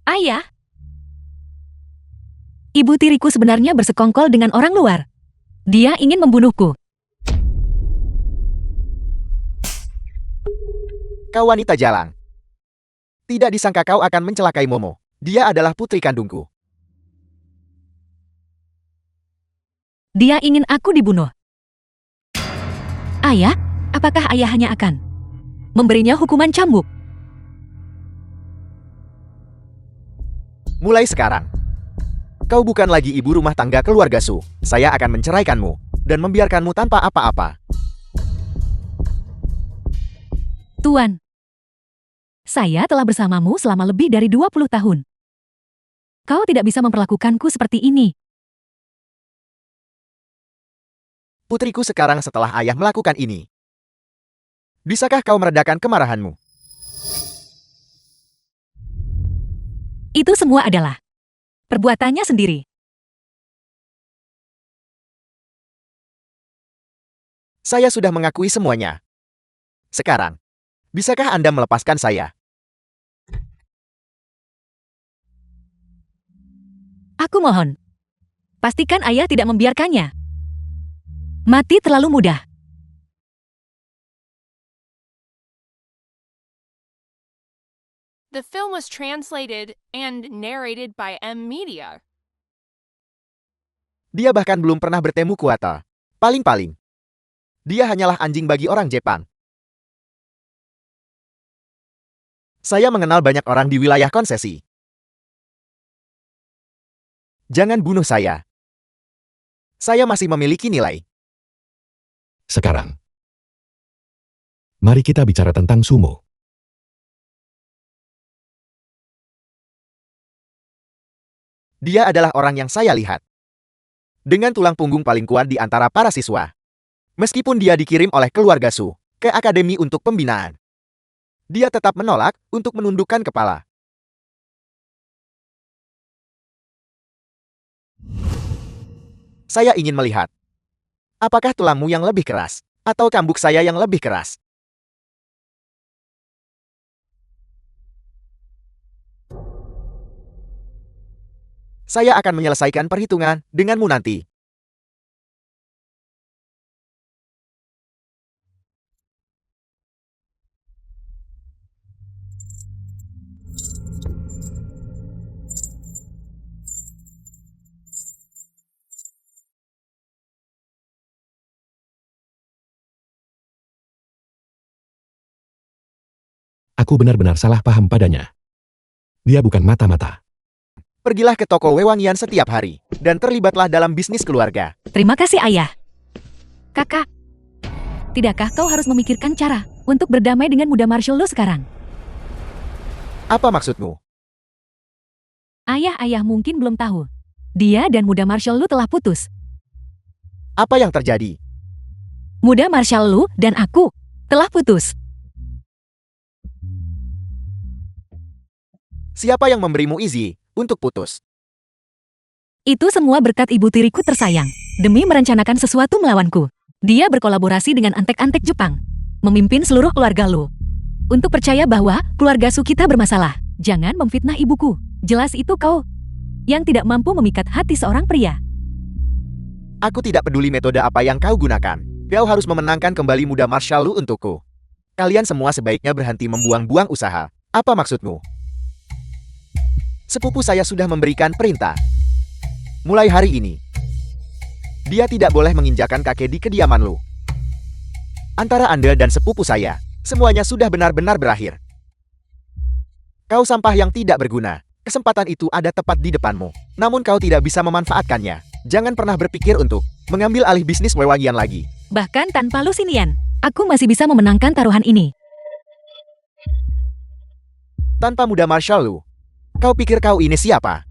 Ayah, ibu tiriku sebenarnya bersekongkol dengan orang luar. Dia ingin membunuhku. Kau wanita jalang. Tidak disangka kau akan mencelakai Momo. Dia adalah putri kandungku. Dia ingin aku dibunuh. Ayah, apakah ayah hanya akan memberinya hukuman cambuk? Mulai sekarang, kau bukan lagi ibu rumah tangga keluarga Su. Saya akan menceraikanmu dan membiarkanmu tanpa apa-apa. Tuan, saya telah bersamamu selama lebih dari 20 tahun. Kau tidak bisa memperlakukanku seperti ini. Putriku sekarang setelah ayah melakukan ini. Bisakah kau meredakan kemarahanmu? Itu semua adalah perbuatannya sendiri. Saya sudah mengakui semuanya. Sekarang, bisakah Anda melepaskan saya? Aku mohon. Pastikan ayah tidak membiarkannya. Mati terlalu mudah. The film was translated and narrated by M Media. Dia bahkan belum pernah bertemu Kuata. Paling-paling. Dia hanyalah anjing bagi orang Jepang. Saya mengenal banyak orang di wilayah konsesi. Jangan bunuh saya. Saya masih memiliki nilai. Sekarang, mari kita bicara tentang sumo. Dia adalah orang yang saya lihat. Dengan tulang punggung paling kuat di antara para siswa. Meskipun dia dikirim oleh keluarga Su ke akademi untuk pembinaan. Dia tetap menolak untuk menundukkan kepala. Saya ingin melihat. Apakah tulangmu yang lebih keras, atau cambuk saya yang lebih keras? Saya akan menyelesaikan perhitungan denganmu nanti. Aku benar-benar salah paham padanya. Dia bukan mata-mata. Pergilah ke toko wewangian setiap hari, dan terlibatlah dalam bisnis keluarga. Terima kasih, ayah. Kakak, tidakkah kau harus memikirkan cara untuk berdamai dengan muda Marshall lu sekarang? Apa maksudmu? Ayah mungkin belum tahu. Dia dan muda Marshall lu telah putus. Apa yang terjadi? Muda Marshall lu dan aku telah putus. Siapa yang memberimu izin untuk putus? Itu semua berkat ibu tiriku tersayang. Demi merencanakan sesuatu melawanku. Dia berkolaborasi dengan antek-antek Jepang. Memimpin seluruh keluarga lu. Untuk percaya bahwa keluarga Su kita bermasalah. Jangan memfitnah ibuku. Jelas itu kau yang tidak mampu memikat hati seorang pria. Aku tidak peduli metode apa yang kau gunakan. Kau harus memenangkan kembali muda Marshall lu untukku. Kalian semua sebaiknya berhenti membuang-buang usaha. Apa maksudmu? Sepupu saya sudah memberikan perintah. Mulai hari ini, dia tidak boleh menginjakan kaki di kediaman lu. Antara Anda dan sepupu saya, semuanya sudah benar-benar berakhir. Kau sampah yang tidak berguna. Kesempatan itu ada tepat di depanmu. Namun kau tidak bisa memanfaatkannya. Jangan pernah berpikir untuk mengambil alih bisnis wewangian lagi. Bahkan tanpa Lusinian, aku masih bisa memenangkan taruhan ini. Tanpa muda Marshall lu, kau pikir kau ini siapa?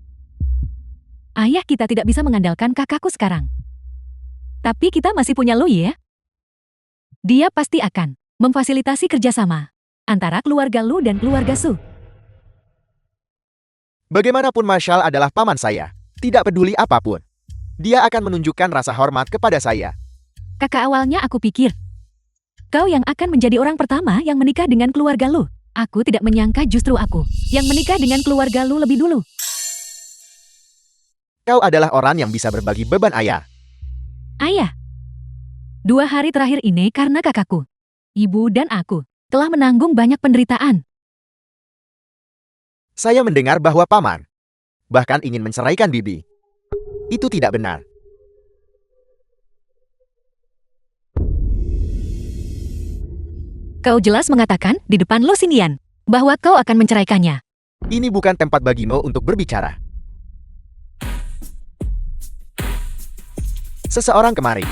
Ayah kita tidak bisa mengandalkan kakakku sekarang. Tapi kita masih punya Lu ya. Dia pasti akan memfasilitasi kerjasama antara keluarga Lu dan keluarga Su. Bagaimanapun Marshall adalah paman saya. Tidak peduli apapun. Dia akan menunjukkan rasa hormat kepada saya. Kakak, awalnya aku pikir kau yang akan menjadi orang pertama yang menikah dengan keluarga Lu. Aku tidak menyangka justru aku yang menikah dengan keluarga Lu lebih dulu. Kau adalah orang yang bisa berbagi beban ayah. Ayah, 2 hari terakhir ini karena kakakku, ibu dan aku telah menanggung banyak penderitaan. Saya mendengar bahwa paman bahkan ingin menceraikan bibi. Itu tidak benar. Kau jelas mengatakan di depan Lusinian bahwa kau akan menceraikannya. Ini bukan tempat bagimu untuk berbicara. Seseorang kemari.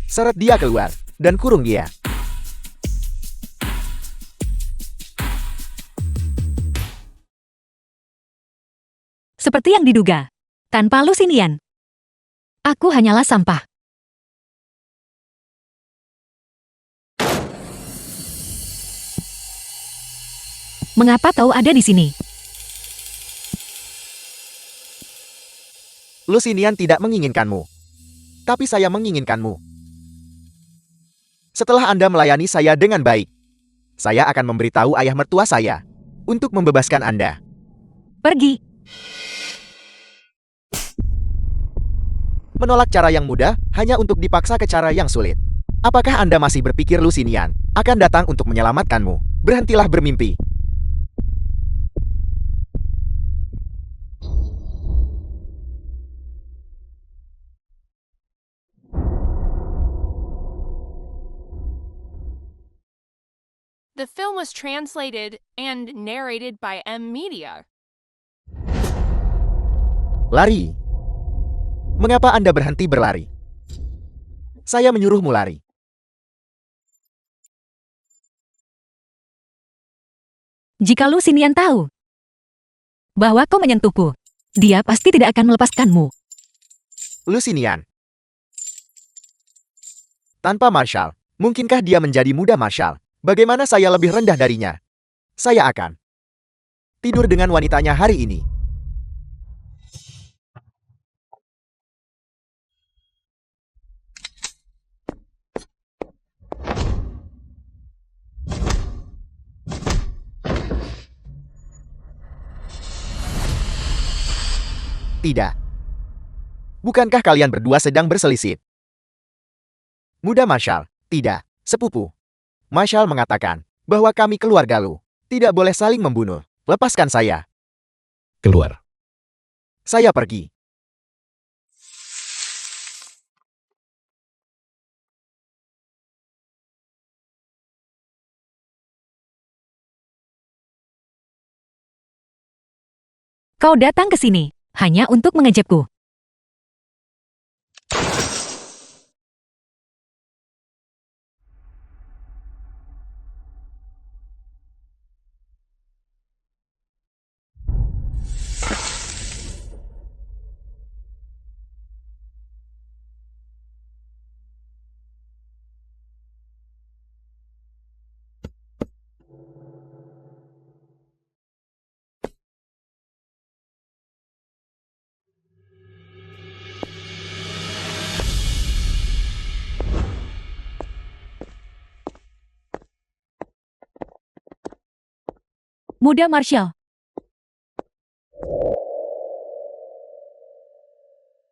Seret dia keluar dan kurung dia. Seperti yang diduga, tanpa Lusinian, aku hanyalah sampah. Mengapa kau ada di sini? Lusinian tidak menginginkanmu. Tapi saya menginginkanmu. Setelah Anda melayani saya dengan baik, saya akan memberitahu ayah mertua saya untuk membebaskan Anda. Pergi. Menolak cara yang mudah hanya untuk dipaksa ke cara yang sulit. Apakah Anda masih berpikir Lucinian akan datang untuk menyelamatkanmu? Berhentilah bermimpi. The film was translated and narrated by M Media. Lari. Mengapa Anda berhenti berlari? Saya menyuruhmu lari. Jika Lucinian tahu bahwa kau menyentuhku, dia pasti tidak akan melepaskanmu. Lucinian. Tanpa Marshall, mungkinkah dia menjadi muda Marshall? Bagaimana saya lebih rendah darinya? Saya akan tidur dengan wanitanya hari ini. Tidak. Bukankah kalian berdua sedang berselisih? Muda Marshall, tidak, sepupu. Marshall mengatakan bahwa kami keluarga Lu tidak boleh saling membunuh. Lepaskan saya. Keluar. Saya pergi. Kau datang ke sini hanya untuk mengejekku. Muda Marshall.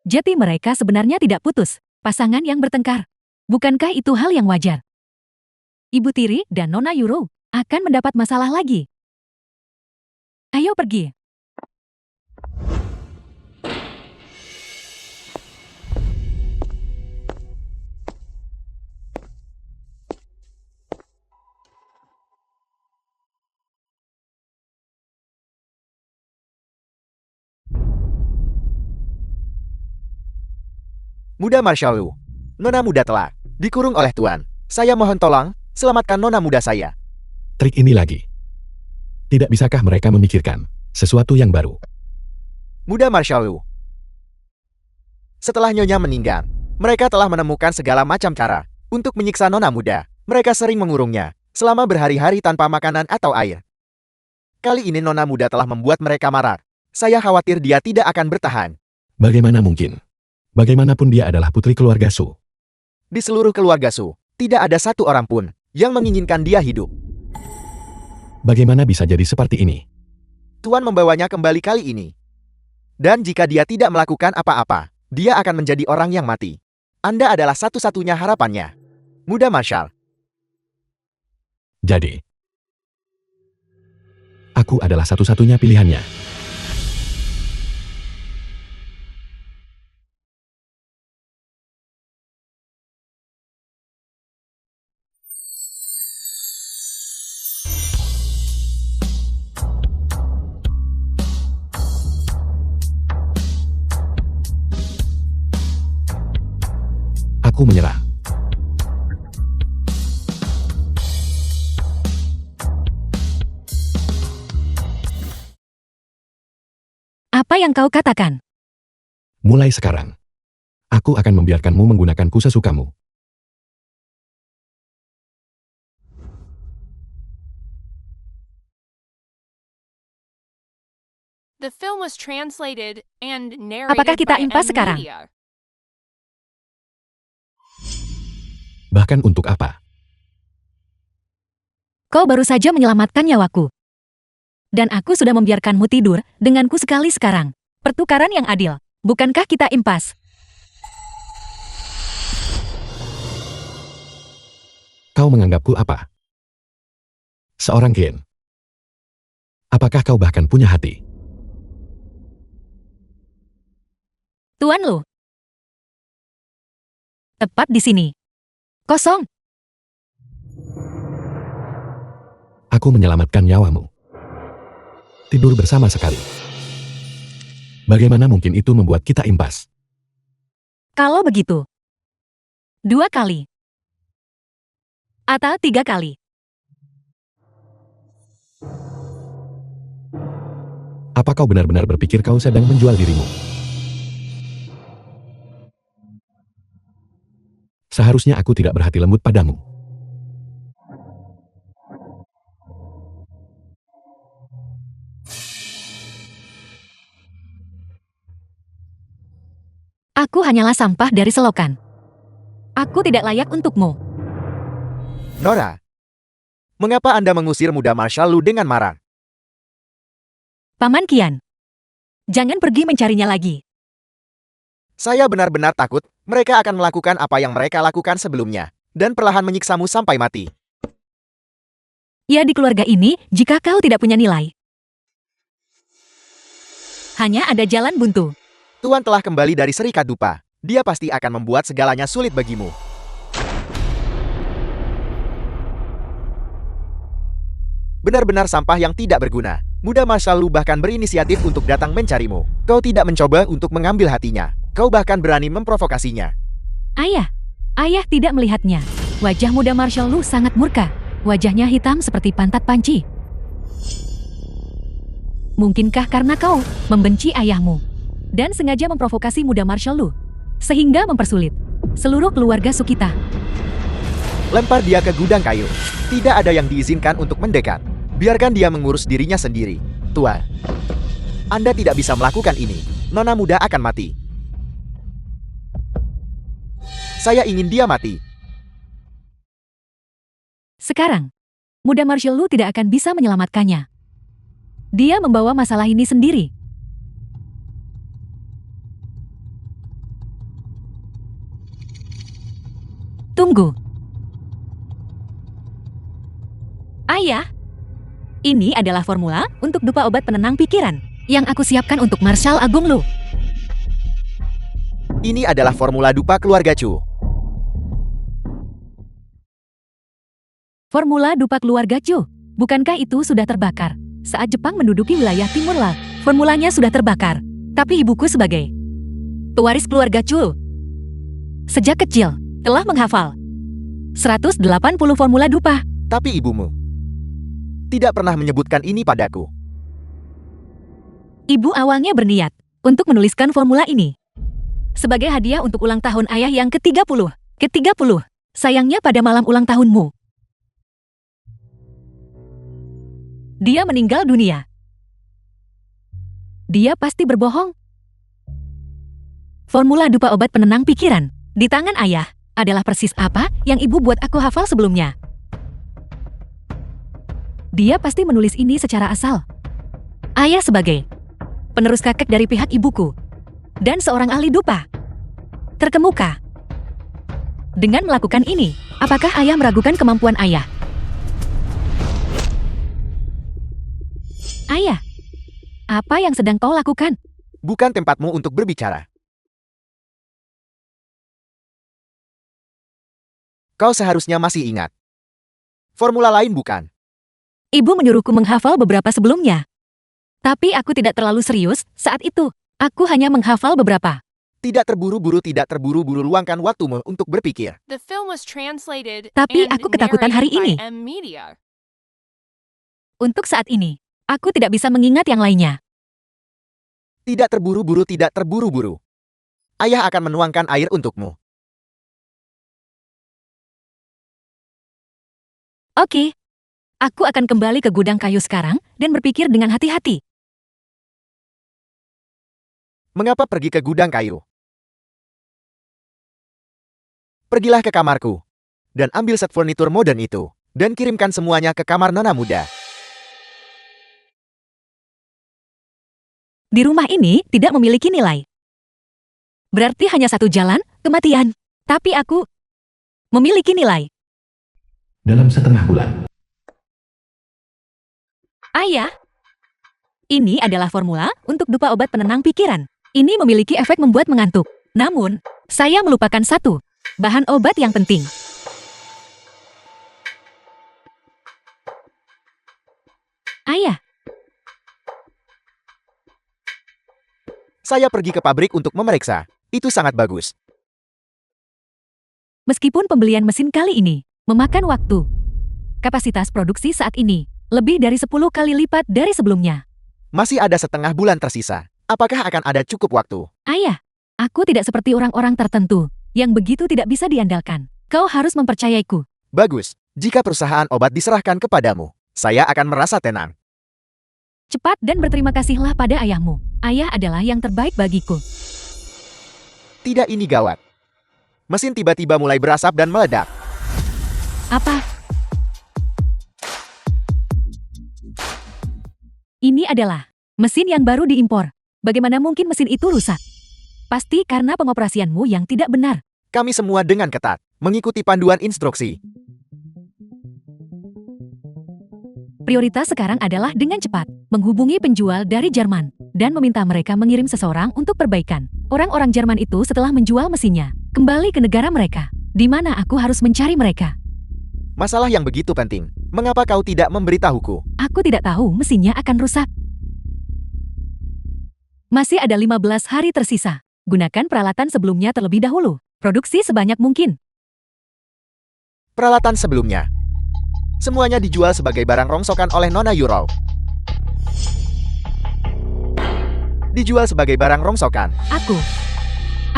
Jadi mereka sebenarnya tidak putus, pasangan yang bertengkar. Bukankah itu hal yang wajar? Ibu Tiri dan Nona Yuro akan mendapat masalah lagi. Ayo pergi. Muda Marshall Lu. Nona muda telah dikurung oleh Tuan. Saya mohon tolong, selamatkan nona muda saya. Trik ini lagi. Tidak bisakah mereka memikirkan sesuatu yang baru? Muda Marshall Lu. Setelah Nyonya meninggal, mereka telah menemukan segala macam cara untuk menyiksa nona muda. Mereka sering mengurungnya selama berhari-hari tanpa makanan atau air. Kali ini nona muda telah membuat mereka marah. Saya khawatir dia tidak akan bertahan. Bagaimana mungkin? Bagaimanapun dia adalah putri keluarga Su. Di seluruh keluarga Su, tidak ada satu orang pun yang menginginkan dia hidup. Bagaimana bisa jadi seperti ini? Tuan membawanya kembali kali ini. Dan jika dia tidak melakukan apa-apa, dia akan menjadi orang yang mati. Anda adalah satu-satunya harapannya. Muda Marshall. Jadi, aku adalah satu-satunya pilihannya. Aku menyerah. Apa yang kau katakan? Mulai sekarang, aku akan membiarkanmu menggunakanku sesukamu. The film was translated and narrated Apakah kita by impas M sekarang? Media. Bahkan untuk apa? Kau baru saja menyelamatkan nyawaku. Dan aku sudah membiarkanmu tidur denganku sekali sekarang. Pertukaran yang adil. Bukankah kita impas? Kau menganggapku apa? Seorang Ken. Apakah kau bahkan punya hati? Tuan Lu. Tepat di sini. Kosong. Aku menyelamatkan nyawamu. Tidur bersama sekali. Bagaimana mungkin itu membuat kita impas? Kalau begitu. 2 kali. Atau 3 kali. Apa kau benar-benar berpikir kau sedang menjual dirimu? Seharusnya aku tidak berhati lembut padamu. Aku hanyalah sampah dari selokan. Aku tidak layak untukmu. Nora, mengapa Anda mengusir muda Marshal Lu dengan marah? Paman Qian. Jangan pergi mencarinya lagi. Saya benar-benar takut mereka akan melakukan apa yang mereka lakukan sebelumnya, dan perlahan menyiksamu sampai mati. Ya di keluarga ini, jika kau tidak punya nilai. Hanya ada jalan buntu. Tuan telah kembali dari Serikat Dupa. Dia pasti akan membuat segalanya sulit bagimu. Benar-benar sampah yang tidak berguna. Muda Marshal Lu bahkan berinisiatif untuk datang mencarimu. Kau tidak mencoba untuk mengambil hatinya. Kau bahkan berani memprovokasinya. Ayah tidak melihatnya. Wajah muda Marshal Lu sangat murka. Wajahnya hitam seperti pantat panci. Mungkinkah karena kau membenci ayahmu dan sengaja memprovokasi muda Marshal Lu, sehingga mempersulit seluruh keluarga Sukita? Lempar dia ke gudang kayu. Tidak ada yang diizinkan untuk mendekat. Biarkan dia mengurus dirinya sendiri. Tua, Anda tidak bisa melakukan ini. Nona muda akan mati. Saya ingin dia mati. Sekarang, muda Marshal Lu tidak akan bisa menyelamatkannya. Dia membawa masalah ini sendiri. Tunggu. Ayah, ini adalah formula untuk dupa obat penenang pikiran yang aku siapkan untuk Marshal Agung Lu. Ini adalah formula dupa keluarga Chu. Formula dupa keluarga Chu, bukankah itu sudah terbakar? Saat Jepang menduduki wilayah Timur Laut, formulanya sudah terbakar. Tapi ibuku sebagai pewaris keluarga Chu, sejak kecil, telah menghafal 180 formula dupa. Tapi ibumu tidak pernah menyebutkan ini padaku. Ibu awalnya berniat untuk menuliskan formula ini sebagai hadiah untuk ulang tahun ayah yang ke-30. Sayangnya pada malam ulang tahunmu, dia meninggal dunia. Dia pasti berbohong. Formula dupa obat penenang pikiran di tangan ayah adalah persis apa yang ibu buat aku hafal sebelumnya. Dia pasti menulis ini secara asal. Ayah sebagai penerus kakek dari pihak ibuku dan seorang ahli dupa terkemuka. Dengan melakukan ini, apakah ayah meragukan kemampuan ayah? Ayah, apa yang sedang kau lakukan? Bukan tempatmu untuk berbicara. Kau seharusnya masih ingat. Formula lain bukan. Ibu menyuruhku menghafal beberapa sebelumnya. Tapi aku tidak terlalu serius saat itu. Aku hanya menghafal beberapa. Tidak terburu-buru luangkan waktumu untuk berpikir. The film was translated Tapi and aku ketakutan hari narrated ini. by M Media. Untuk saat ini, aku tidak bisa mengingat yang lainnya. Tidak terburu-buru. Ayah akan menuangkan air untukmu. Oke. Aku akan kembali ke gudang kayu sekarang dan berpikir dengan hati-hati. Mengapa pergi ke gudang kayu? Pergilah ke kamarku dan ambil set furnitur modern itu dan kirimkan semuanya ke kamar nona muda. Di rumah ini tidak memiliki nilai. Berarti hanya satu jalan, kematian. Tapi aku memiliki nilai. dalam setengah bulan. Ayah, ini adalah formula untuk dupa obat penenang pikiran. Ini memiliki efek membuat mengantuk. Namun, saya melupakan satu, bahan obat yang penting. Ayah, Saya pergi ke pabrik untuk memeriksa. Itu sangat bagus. meskipun pembelian mesin kali ini memakan waktu, kapasitas produksi saat ini lebih dari 10 kali lipat dari sebelumnya. Masih ada setengah bulan tersisa. Apakah akan ada cukup waktu? Ayah, aku tidak seperti orang-orang tertentu yang begitu tidak bisa diandalkan. Kau harus mempercayaiku. Bagus. Jika perusahaan obat diserahkan kepadamu, saya akan merasa tenang. Cepat dan berterima kasihlah pada ayahmu. Ayah adalah yang terbaik bagiku. Tidak, ini gawat. Mesin tiba-tiba mulai berasap dan meledak. Apa? Ini adalah mesin yang baru diimpor. Bagaimana mungkin mesin itu rusak? Pasti karena pengoperasianmu yang tidak benar. Kami semua dengan ketat mengikuti panduan instruksi. Prioritas sekarang adalah dengan cepat menghubungi penjual dari Jerman dan meminta mereka mengirim seseorang untuk perbaikan. Orang-orang Jerman itu setelah menjual mesinnya, kembali ke negara mereka, di mana aku harus mencari mereka. Masalah yang begitu penting. Mengapa kau tidak memberitahuku? Aku tidak tahu mesinnya akan rusak. Masih ada 15 hari tersisa. Gunakan peralatan sebelumnya terlebih dahulu. Produksi sebanyak mungkin. Peralatan sebelumnya. Semuanya dijual sebagai barang rongsokan oleh Nona Euro. Dijual sebagai barang rongsokan.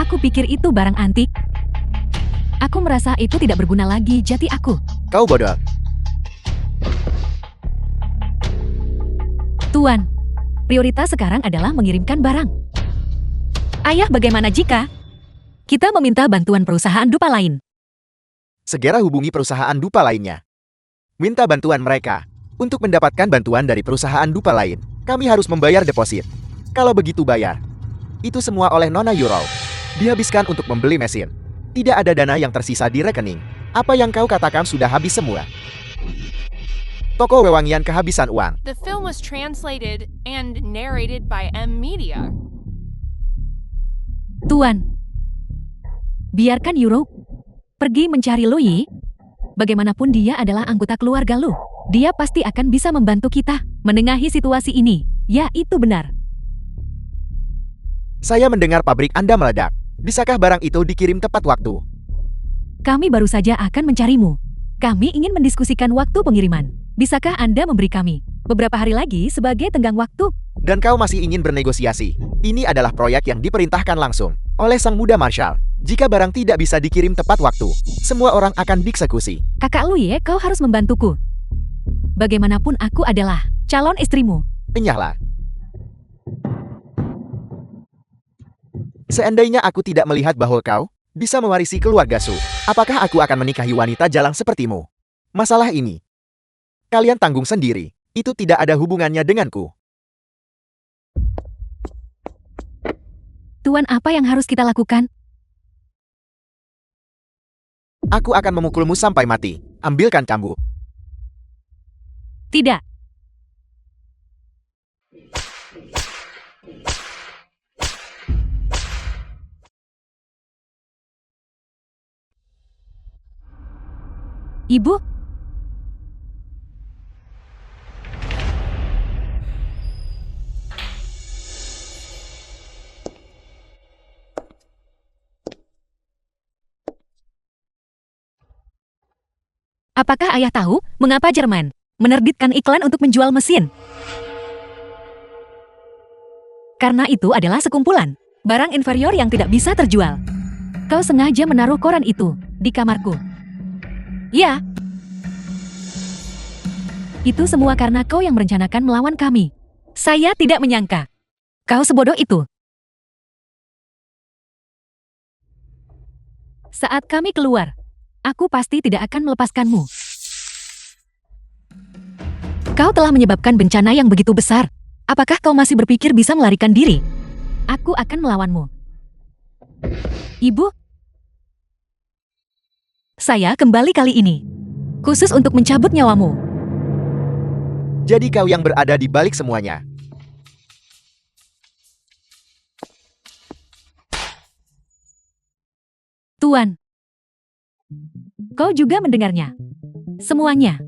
Aku pikir itu barang antik. Aku merasa itu tidak berguna lagi, jati aku. Kau bodoh. Tuan, prioritas sekarang adalah mengirimkan barang. Ayah, bagaimana jika kita meminta bantuan perusahaan dupa lain? Segera hubungi perusahaan dupa lainnya. Minta bantuan mereka. Untuk mendapatkan bantuan dari perusahaan dupa lain, kami harus membayar deposit. Kalau begitu bayar. Itu semua oleh Nona Euro. Dihabiskan untuk membeli mesin. Tidak ada dana yang tersisa di rekening. Apa yang kau katakan sudah habis semua. Toko Wewangian kehabisan uang. The film was translated and narrated by M Media. Tuan, biarkan Euro pergi mencari Louis. Bagaimanapun dia adalah anggota keluarga lu. Dia pasti akan bisa membantu kita menengahi situasi ini. Ya, itu benar. Saya mendengar pabrik Anda meledak. Bisakah barang itu dikirim tepat waktu? Kami baru saja akan mencarimu. Kami ingin mendiskusikan waktu pengiriman. Bisakah Anda memberi kami beberapa hari lagi sebagai tenggang waktu? Dan kau masih ingin bernegosiasi. Ini adalah proyek yang diperintahkan langsung oleh sang muda Marshal. Jika barang tidak bisa dikirim tepat waktu, semua orang akan dieksekusi. Kakak Louis, kau harus membantuku. Bagaimanapun aku adalah calon istrimu. Enyahlah. Seandainya aku tidak melihat bahwa kau bisa mewarisi keluarga Su, apakah aku akan menikahi wanita jalang sepertimu? Masalah ini, kalian tanggung sendiri. Itu tidak ada hubungannya denganku. Tuan, apa yang harus kita lakukan? Aku akan memukulmu sampai mati. Ambilkan cambuk. Tidak. Ibu? Apakah ayah tahu mengapa Jerman menerbitkan iklan untuk menjual mesin? Karena itu adalah sekumpulan barang inferior yang tidak bisa terjual. Kau sengaja menaruh koran itu di kamarku. Ya. Itu semua karena kau yang merencanakan melawan kami. Saya tidak menyangka kau sebodoh itu. Saat kami keluar, aku pasti tidak akan melepaskanmu. Kau telah menyebabkan bencana yang begitu besar. Apakah kau masih berpikir bisa melarikan diri? Aku akan melawanmu. Ibu? Saya kembali kali ini. Khusus untuk mencabut nyawamu. Jadi kau yang berada di balik semuanya. Tuan. Kau juga mendengarnya. Semuanya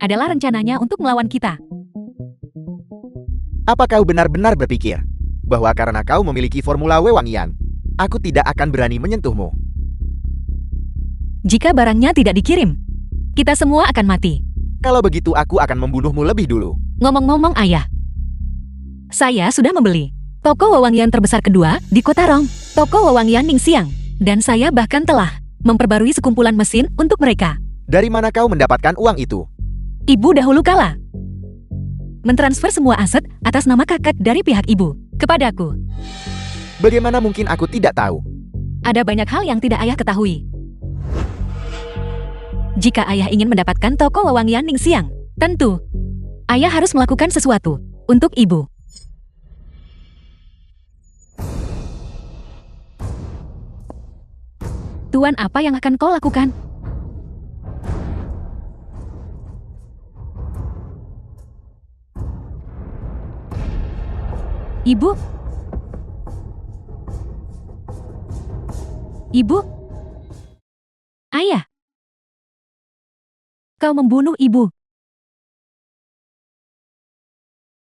adalah rencananya untuk melawan kita. Apa kau benar-benar berpikir bahwa karena kau memiliki formula wewangian, aku tidak akan berani menyentuhmu? Jika barangnya tidak dikirim, kita semua akan mati. Kalau begitu aku akan membunuhmu lebih dulu. Ngomong-ngomong ayah, saya sudah membeli toko wewangian terbesar kedua di Kota Rong, toko wewangian Ningxiang, dan saya bahkan telah memperbarui sekumpulan mesin untuk mereka. Dari mana kau mendapatkan uang itu? Ibu dahulu kala mentransfer semua aset atas nama kakak dari pihak ibu kepadaku. Bagaimana mungkin aku tidak tahu? Ada banyak hal yang tidak ayah ketahui. Jika ayah ingin mendapatkan toko wewangian Ningxiang, tentu ayah harus melakukan sesuatu untuk ibu. Tuan, apa yang akan kau lakukan? Ibu? Ibu? Ayah? Kau membunuh ibu.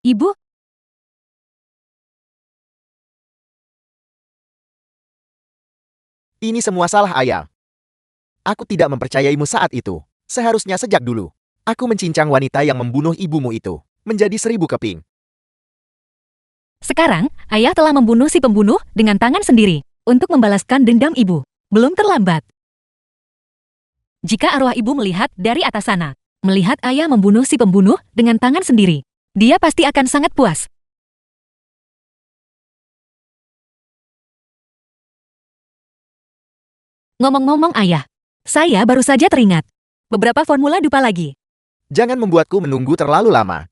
Ibu? Ini semua salah ayah. Aku tidak mempercayaimu saat itu. Seharusnya sejak dulu, aku mencincang wanita yang membunuh ibumu itu menjadi 1000 keping. Sekarang, ayah telah membunuh si pembunuh dengan tangan sendiri untuk membalaskan dendam ibu. Belum terlambat. Jika arwah ibu melihat dari atas sana, melihat ayah membunuh si pembunuh dengan tangan sendiri, dia pasti akan sangat puas. Ngomong-ngomong ayah, saya baru saja teringat beberapa formula dupa lagi. Jangan membuatku menunggu terlalu lama.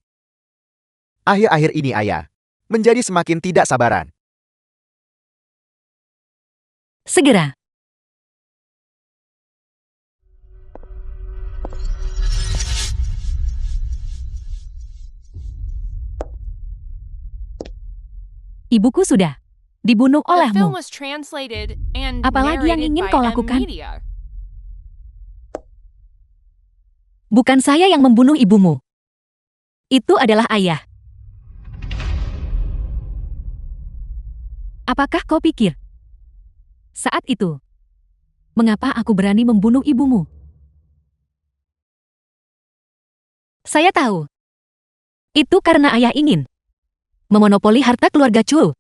Akhir-akhir ini ayah menjadi semakin tidak sabaran. Segera. Ibuku sudah dibunuh The olehmu. film was translated and Apalagi yang narrated ingin by kau M lakukan? Media. Bukan saya yang membunuh ibumu. Itu adalah ayah. Apakah kau pikir saat itu, mengapa aku berani membunuh ibumu? Saya tahu. Itu karena ayah ingin memonopoli harta keluarga Chu,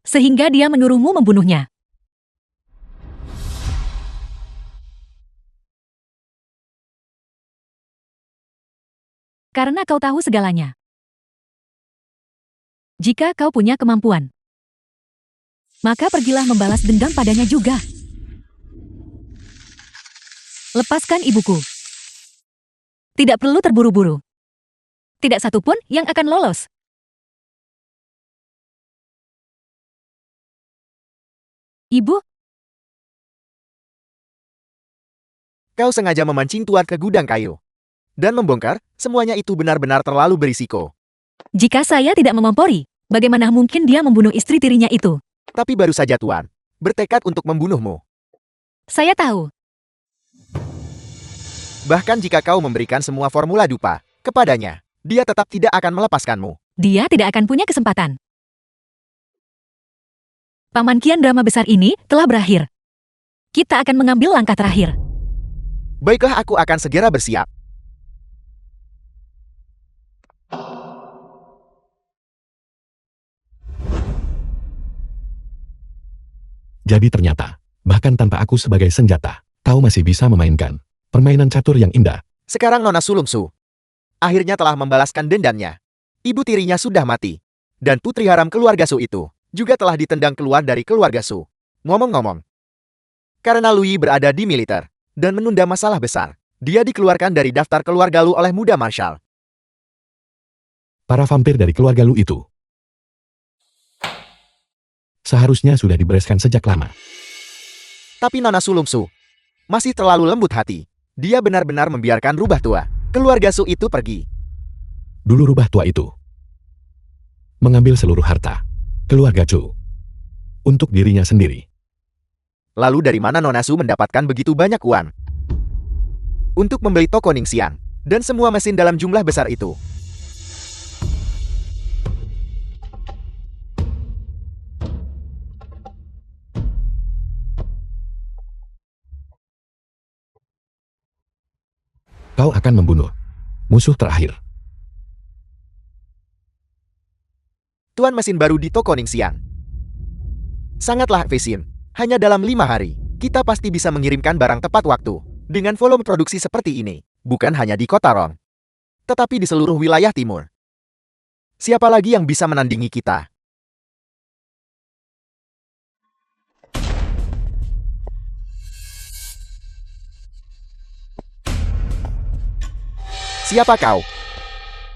sehingga dia menyuruhmu membunuhnya. Karena kau tahu segalanya. Jika kau punya kemampuan, maka pergilah membalas dendam padanya juga. Lepaskan ibuku. Tidak perlu terburu-buru. Tidak satupun yang akan lolos. Ibu, Kau sengaja memancing Tuan ke gudang kayu dan membongkar, semuanya itu benar-benar terlalu berisiko. jika saya tidak memompori, bagaimana mungkin dia membunuh istri tirinya itu? Tapi baru saja Tuan bertekad untuk membunuhmu. Saya tahu. Bahkan jika kau memberikan semua formula dupa kepadanya, dia tetap tidak akan melepaskanmu. Dia tidak akan punya kesempatan. Pamankian drama besar ini telah berakhir. Kita akan mengambil langkah terakhir. Baiklah, aku akan segera bersiap. Jadi ternyata, bahkan tanpa aku sebagai senjata, kau masih bisa memainkan permainan catur yang indah. Sekarang Nona Sulungsu akhirnya telah membalaskan dendamnya. Ibu tirinya sudah mati. Dan putri haram keluarga Su itu juga telah ditendang keluar dari keluarga Su. Ngomong-ngomong, karena Lui berada di militer dan menunda masalah besar, dia dikeluarkan dari daftar keluarga Lu oleh muda Marshal. Para vampir dari keluarga Lu itu seharusnya sudah dibereskan sejak lama. Tapi Nona Sulungsu masih terlalu lembut hati Dia benar-benar membiarkan rubah tua, keluarga Su itu pergi. Dulu rubah tua itu mengambil seluruh harta keluarga Chu untuk dirinya sendiri. Lalu dari mana Nona Su mendapatkan begitu banyak uang? Untuk membeli toko Ningxiang dan semua mesin dalam jumlah besar itu. Kau akan membunuh musuh terakhir. Tuan mesin baru di toko Ningxiang. Sangatlah efisien. Hanya dalam 5 hari, kita pasti bisa mengirimkan barang tepat waktu. Dengan volume produksi seperti ini, bukan hanya di kota Rong, tetapi di seluruh wilayah timur. Siapa lagi yang bisa menandingi kita? Siapa kau?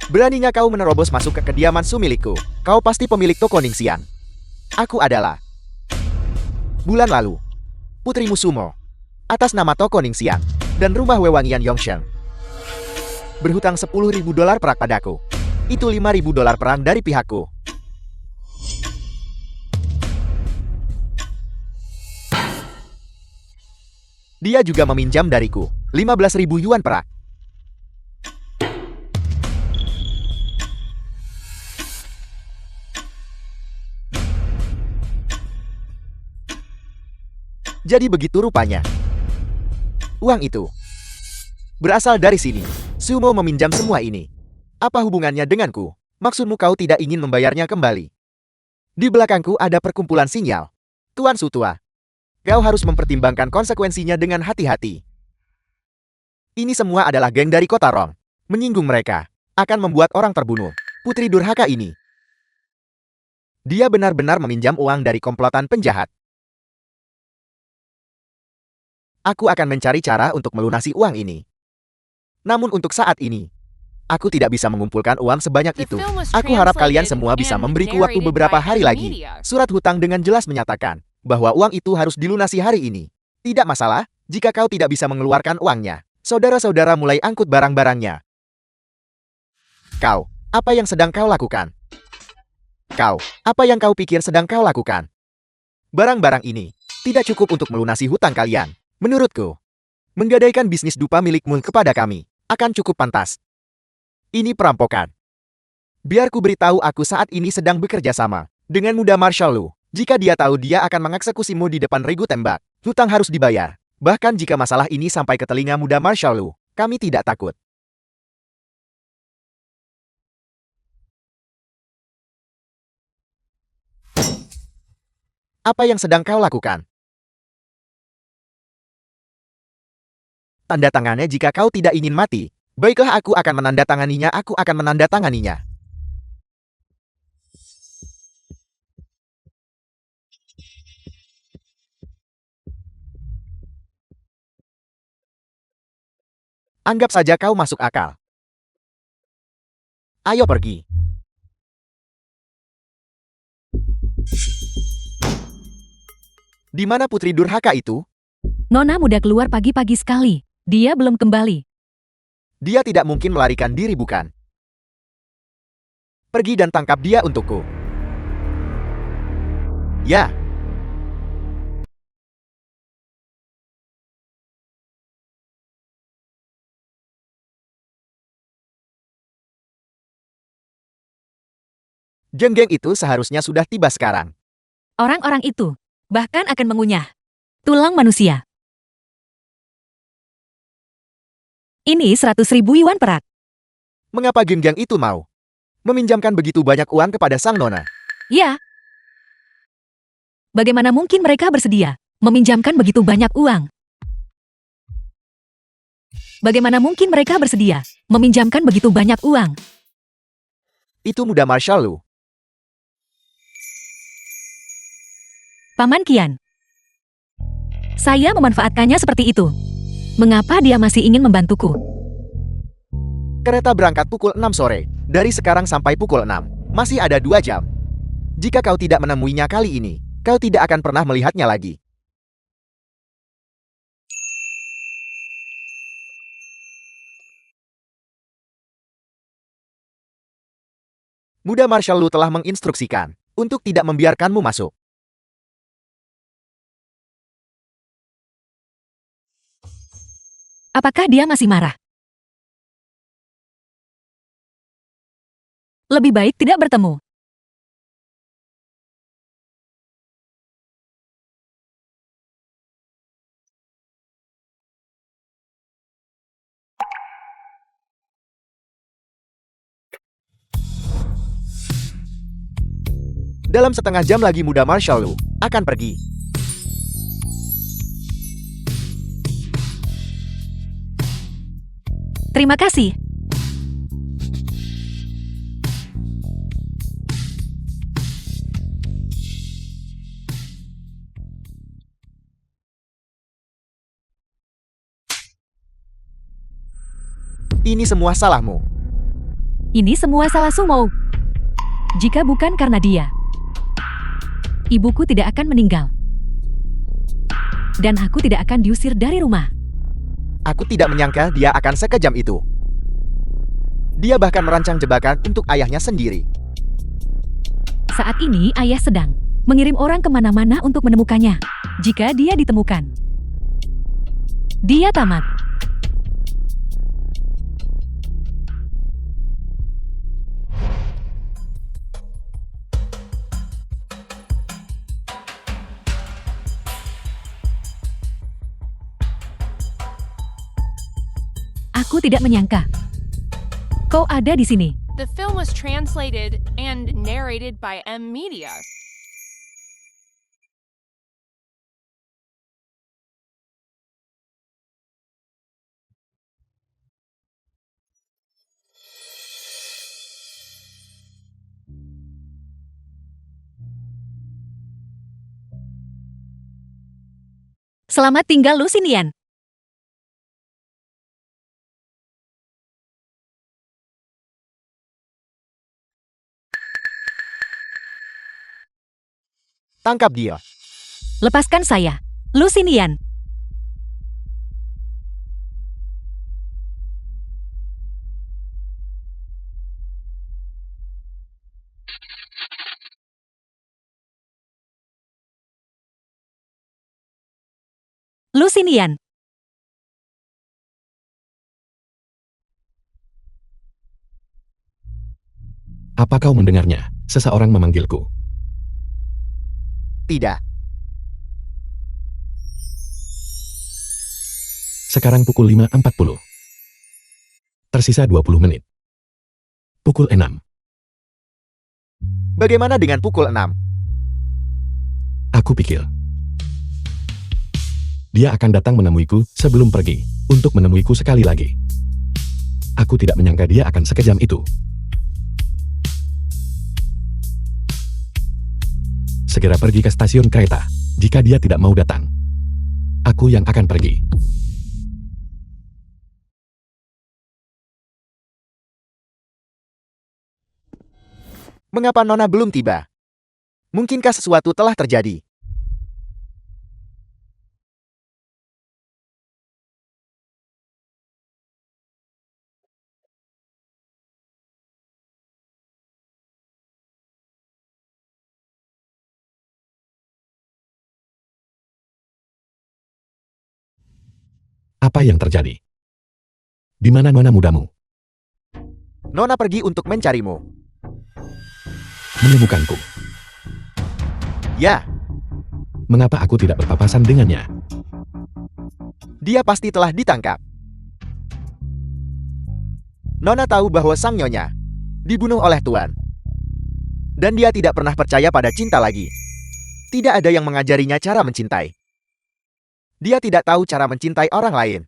Beraninya kau menerobos masuk ke kediaman Su milikku. Kau pasti pemilik toko Ningxiang. Aku adalah bulan lalu putrimu Sumo, atas nama toko Ningxiang dan rumah Wewangian Yongsheng. Berhutang $10.000 perak padaku. Itu $5.000 perang dari pihakku. Dia juga meminjam dariku 15.000 yuan perak. Jadi begitu rupanya. Uang itu berasal dari sini. Sumo meminjam semua ini. Apa hubungannya denganku? Maksudmu kau tidak ingin membayarnya kembali? Di belakangku ada perkumpulan sinyal. Tuan Su tua, kau harus mempertimbangkan konsekuensinya dengan hati-hati. Ini semua adalah geng dari kota Rong. Menyinggung mereka akan membuat orang terbunuh. Putri durhaka ini. Dia benar-benar meminjam uang dari komplotan penjahat. Aku akan mencari cara untuk melunasi uang ini. Namun untuk saat ini, aku tidak bisa mengumpulkan uang sebanyak itu. Aku harap kalian semua bisa memberiku waktu beberapa hari lagi. Surat hutang dengan jelas menyatakan bahwa uang itu harus dilunasi hari ini. Tidak masalah jika kau tidak bisa mengeluarkan uangnya. Saudara-saudara mulai angkut barang-barangnya. Kau, apa yang sedang kau lakukan? Kau, apa yang kau pikir sedang kau lakukan? Barang-barang ini tidak cukup untuk melunasi hutang kalian. Menurutku, menggadaikan bisnis dupa milikmu kepada kami akan cukup pantas. Ini perampokan. Biar ku beritahu aku saat ini sedang bekerja sama dengan muda Marshall Lu. Jika dia tahu dia akan mengeksekusimu di depan regu tembak, hutang harus dibayar. Bahkan jika masalah ini sampai ke telinga muda Marshall Lu, kami tidak takut. Apa yang sedang kau lakukan? Tanda tangannya jika kau tidak ingin mati. Baiklah, aku akan menandatanganinya. Aku akan menandatanganinya. Anggap saja kau masuk akal. Ayo pergi. Di mana putri durhaka itu? Nona muda keluar pagi-pagi sekali. Dia belum kembali. Dia tidak mungkin melarikan diri, bukan? Pergi dan tangkap dia untukku. Ya. Geng-geng itu seharusnya sudah tiba sekarang. Orang-orang itu bahkan akan mengunyah tulang manusia. Ini 100.000 yuan perak. Mengapa geng-geng itu mau meminjamkan begitu banyak uang kepada sang nona? Ya. Bagaimana mungkin mereka bersedia meminjamkan begitu banyak uang? Bagaimana mungkin mereka bersedia meminjamkan begitu banyak uang? Itu muda Marshall Lu. Paman Qian. Saya memanfaatkannya seperti itu. Mengapa dia masih ingin membantuku? Kereta berangkat pukul 6 sore. Dari sekarang sampai pukul 6. Masih ada 2 jam. Jika kau tidak menemuinya kali ini, kau tidak akan pernah melihatnya lagi. Muda Marshal Lu telah menginstruksikan untuk tidak membiarkanmu masuk. Apakah dia masih marah? Lebih baik tidak bertemu. Dalam setengah jam lagi Muda Marshal Lu akan pergi. Terima kasih. Ini semua salahmu. Ini semua salah Sumo. Jika bukan karena dia, ibuku tidak akan meninggal. Dan aku tidak akan diusir dari rumah. Aku tidak menyangka dia akan sekejam itu. Dia bahkan merancang jebakan untuk ayahnya sendiri. Saat ini ayah sedang mengirim orang kemana-mana untuk menemukannya. Jika dia ditemukan, dia tamat. Aku tidak menyangka kau ada di sini. The film was translated and narrated by M Media. Selamat tinggal Lucinian. Tangkap dia. Lepaskan saya, Lucinian. Lucinian. Apa kau mendengarnya? Seseorang memanggilku. Tidak. Sekarang pukul 5.40. Tersisa 20 menit. Pukul 6. Bagaimana dengan pukul 6? Aku pikir dia akan datang menemuiku sebelum pergi, untuk menemuiku sekali lagi. Aku tidak menyangka dia akan sekejam itu. Segera pergi ke stasiun kereta. Jika dia tidak mau datang, aku yang akan pergi. Mengapa Nona belum tiba? Mungkinkah sesuatu telah terjadi? Apa yang terjadi? Di mana Nona mudamu? Nona pergi untuk mencarimu. Menemukanku. Ya, Mengapa aku tidak berpapasan dengannya? dia pasti telah ditangkap. Nona tahu bahwa sang nyonya dibunuh oleh Tuan. Dan dia tidak pernah percaya pada cinta lagi. Tidak ada yang mengajarinya cara mencintai. Dia tidak tahu cara mencintai orang lain.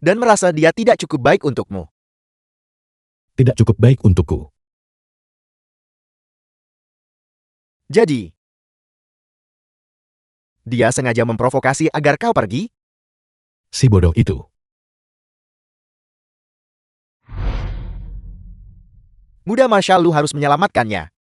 Dan merasa dia tidak cukup baik untukmu. Tidak cukup baik untukku. Jadi, dia sengaja memprovokasi agar kau pergi? Si bodoh itu. Muda Marshal Lu harus menyelamatkannya.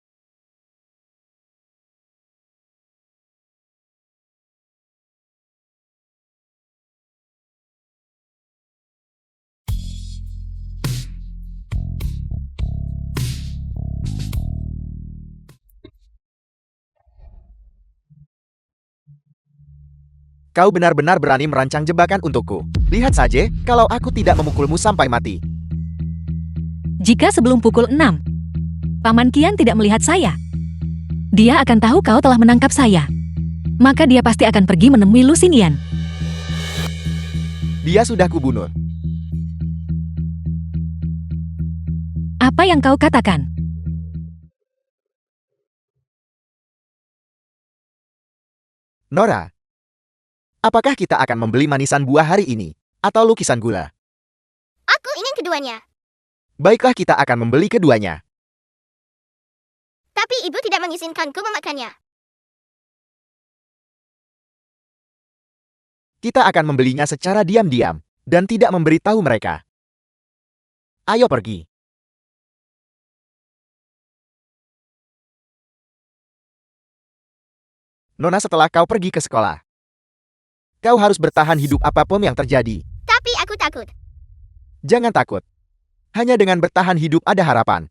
Kau benar-benar berani merancang jebakan untukku. Lihat saja, kalau aku tidak memukulmu sampai mati. Jika sebelum pukul 6, Paman Kian tidak melihat saya, dia akan tahu kau telah menangkap saya. Maka dia pasti akan pergi menemui Lu Xingyan. Dia sudah kubunuh. Apa yang kau katakan? Nora, apakah kita akan membeli manisan buah hari ini? Atau lukisan gula? Aku ingin keduanya. Baiklah, kita akan membeli keduanya. Tapi ibu tidak mengizinkanku memakannya. Kita akan membelinya secara diam-diam dan tidak memberitahu mereka. Ayo pergi. Nona, setelah kau pergi ke sekolah, kau harus bertahan hidup apapun yang terjadi. Tapi aku takut. Jangan takut. Hanya dengan bertahan hidup ada harapan.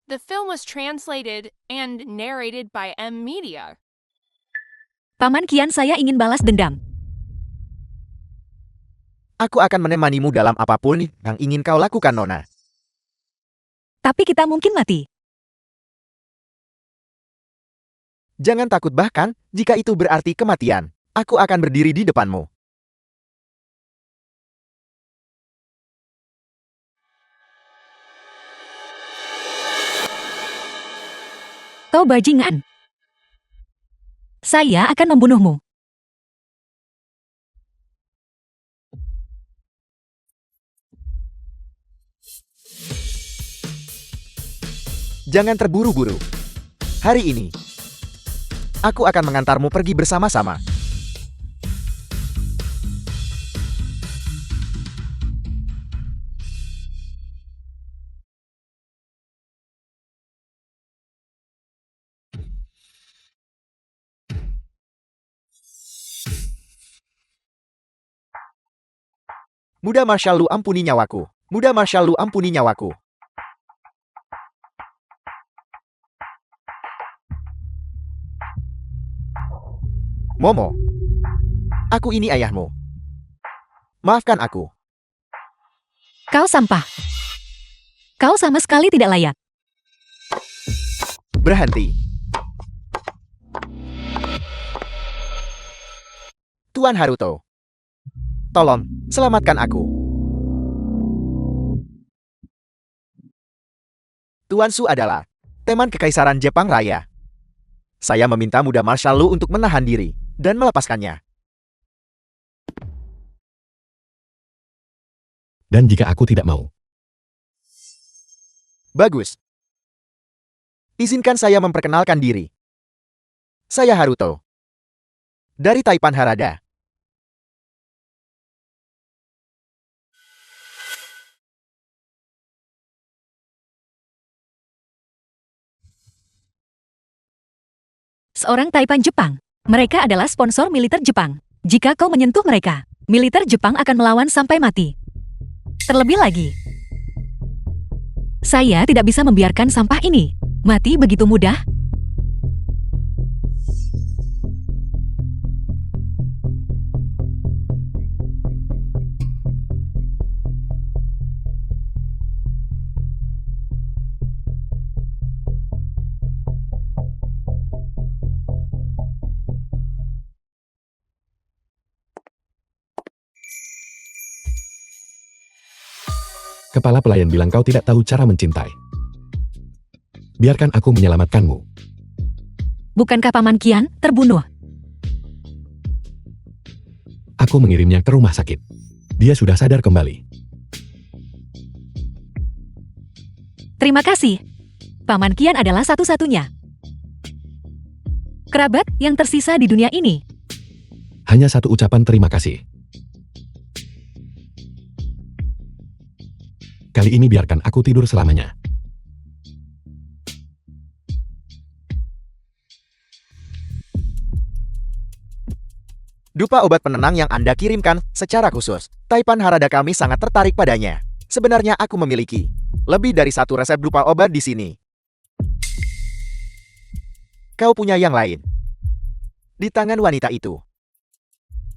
The film was translated and narrated by M Media. Paman Kian, saya ingin balas dendam. Aku akan menemanimu dalam apapun yang ingin kau lakukan, Nona. Tapi kita mungkin mati. Jangan takut, bahkan jika itu berarti kematian. Aku akan berdiri di depanmu. Kau bajingan. Saya akan membunuhmu. Jangan terburu-buru. Hari ini, aku akan mengantarmu pergi bersama-sama. Muda Marshal Lu, ampuni nyawaku. Muda Marshal Lu, ampuni nyawaku. Momo, aku ini ayahmu. Maafkan aku. Kau sampah. Kau sama sekali tidak layak. Berhenti. Tuan Haruto, tolong, selamatkan aku. Tuan Su adalah teman Kekaisaran Jepang Raya. Saya meminta Muda Marshal Lu untuk menahan diri dan melepaskannya. Dan jika aku tidak mau, Bagus. Izinkan saya memperkenalkan diri. Saya Haruto. Dari Taipan Harada. Seorang Taipan Jepang. Mereka adalah sponsor militer Jepang. Jika kau menyentuh mereka, militer Jepang akan melawan sampai mati. Terlebih lagi, saya tidak bisa membiarkan sampah ini mati begitu mudah. kepala pelayan bilang kau tidak tahu cara mencintai. Biarkan aku menyelamatkanmu. Bukankah Paman Kian terbunuh? Aku mengirimnya ke rumah sakit. Dia sudah sadar kembali. Terima kasih. Paman Kian adalah satu-satunya kerabat yang tersisa di dunia ini. Hanya satu ucapan terima kasih. Kali ini biarkan aku tidur selamanya. Dupa obat penenang yang Anda kirimkan secara khusus. Taipan Harada kami sangat tertarik padanya. Sebenarnya aku memiliki lebih dari satu resep dupa obat di sini. Kau punya yang lain? di tangan wanita itu.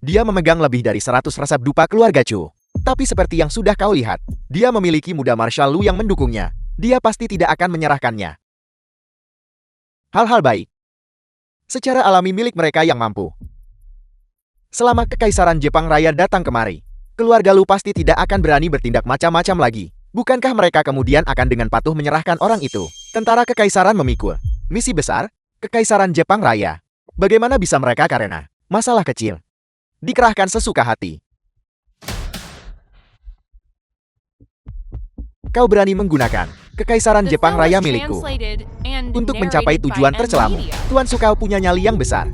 Dia memegang lebih dari 100 resep dupa keluarga Chu. Tapi seperti yang sudah kau lihat, dia memiliki muda Marshal Lu yang mendukungnya. Dia pasti tidak akan menyerahkannya. Hal-hal baik secara alami milik mereka yang mampu. Selama Kekaisaran Jepang Raya datang kemari, keluarga Lu pasti tidak akan berani bertindak macam-macam lagi. Bukankah mereka kemudian akan dengan patuh menyerahkan orang itu? Tentara Kekaisaran memikul misi besar, Kekaisaran Jepang Raya. Bagaimana bisa mereka karena masalah kecil dikerahkan sesuka hati? Kau berani menggunakan Kekaisaran The Jepang film Raya was milikku translated and untuk mencapai narrated by tujuan M. tercelamu. Media. Tuan Sukao punya nyali yang besar.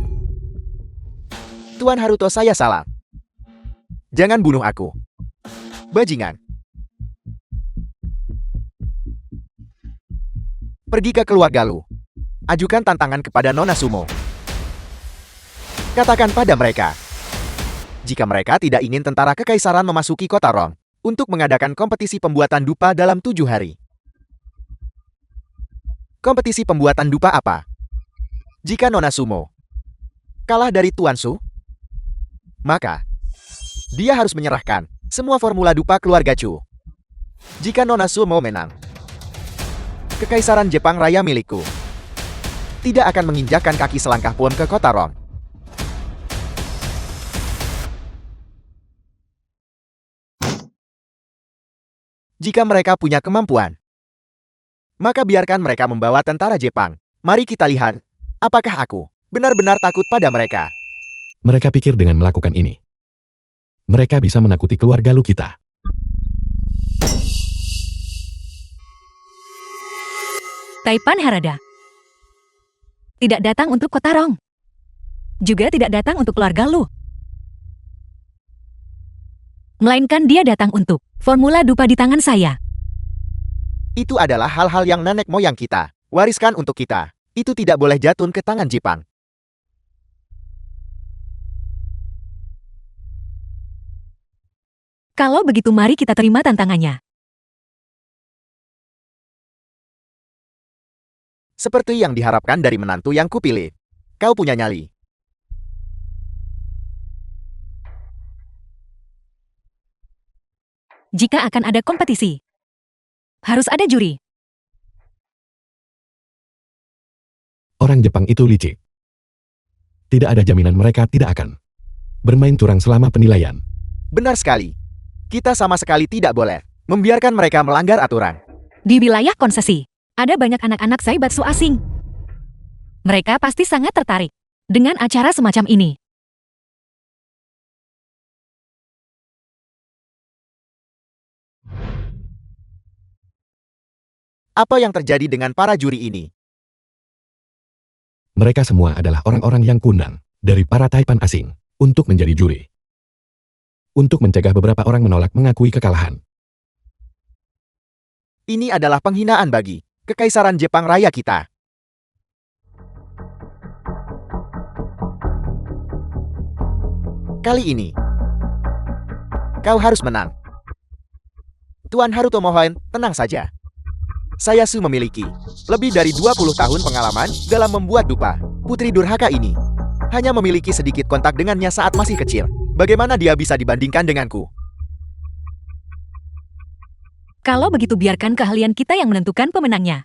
Tuan Haruto, saya salah. Jangan bunuh aku. Bajingan. Pergi ke keluarga Lu. Ajukan tantangan kepada Nona Sumo. Katakan pada mereka, jika mereka tidak ingin tentara kekaisaran memasuki kota Rong, untuk mengadakan kompetisi pembuatan dupa dalam 7 hari. Kompetisi pembuatan dupa apa? Jika Nona Sumo kalah dari Tuan Su, maka dia harus menyerahkan semua formula dupa keluarga Chu. Jika Nona Sumo menang, Kekaisaran Jepang Raya milikku tidak akan menginjakkan kaki selangkah pun ke kota Rong. Jika mereka punya kemampuan, maka biarkan mereka membawa tentara Jepang. Mari kita lihat, apakah aku benar-benar takut pada mereka. Mereka pikir dengan melakukan ini, mereka bisa menakuti keluarga Lu kita. Taipan Harada tidak datang untuk kota Rong. Juga tidak datang untuk keluarga Lu. Melainkan dia datang untuk formula dupa di tangan saya. Itu adalah hal-hal yang nenek moyang kita wariskan untuk kita. Itu tidak boleh jatuh ke tangan Jepang. Kalau begitu mari kita terima tantangannya. Seperti yang diharapkan dari menantu yang kupilih. Kau punya nyali. Jika akan ada kompetisi, harus ada juri. Orang Jepang itu licik. Tidak ada jaminan mereka tidak akan bermain curang selama penilaian. Benar sekali. Kita sama sekali tidak boleh membiarkan mereka melanggar aturan. Di wilayah konsesi, ada banyak anak-anak Zaibatsu asing. Mereka pasti sangat tertarik dengan acara semacam ini. Apa yang terjadi dengan para juri ini? Mereka semua adalah orang-orang yang kundang dari para taipan asing untuk menjadi juri. Untuk mencegah beberapa orang menolak mengakui kekalahan. Ini adalah penghinaan bagi Kekaisaran Jepang Raya kita. Kali ini, kau harus menang. Tuan Haruto, mohon, tenang saja. Saya Su memiliki lebih dari 20 tahun pengalaman dalam membuat dupa. Putri durhaka ini hanya memiliki sedikit kontak dengannya saat masih kecil. Bagaimana dia bisa dibandingkan denganku? Kalau begitu biarkan keahlian kita yang menentukan pemenangnya.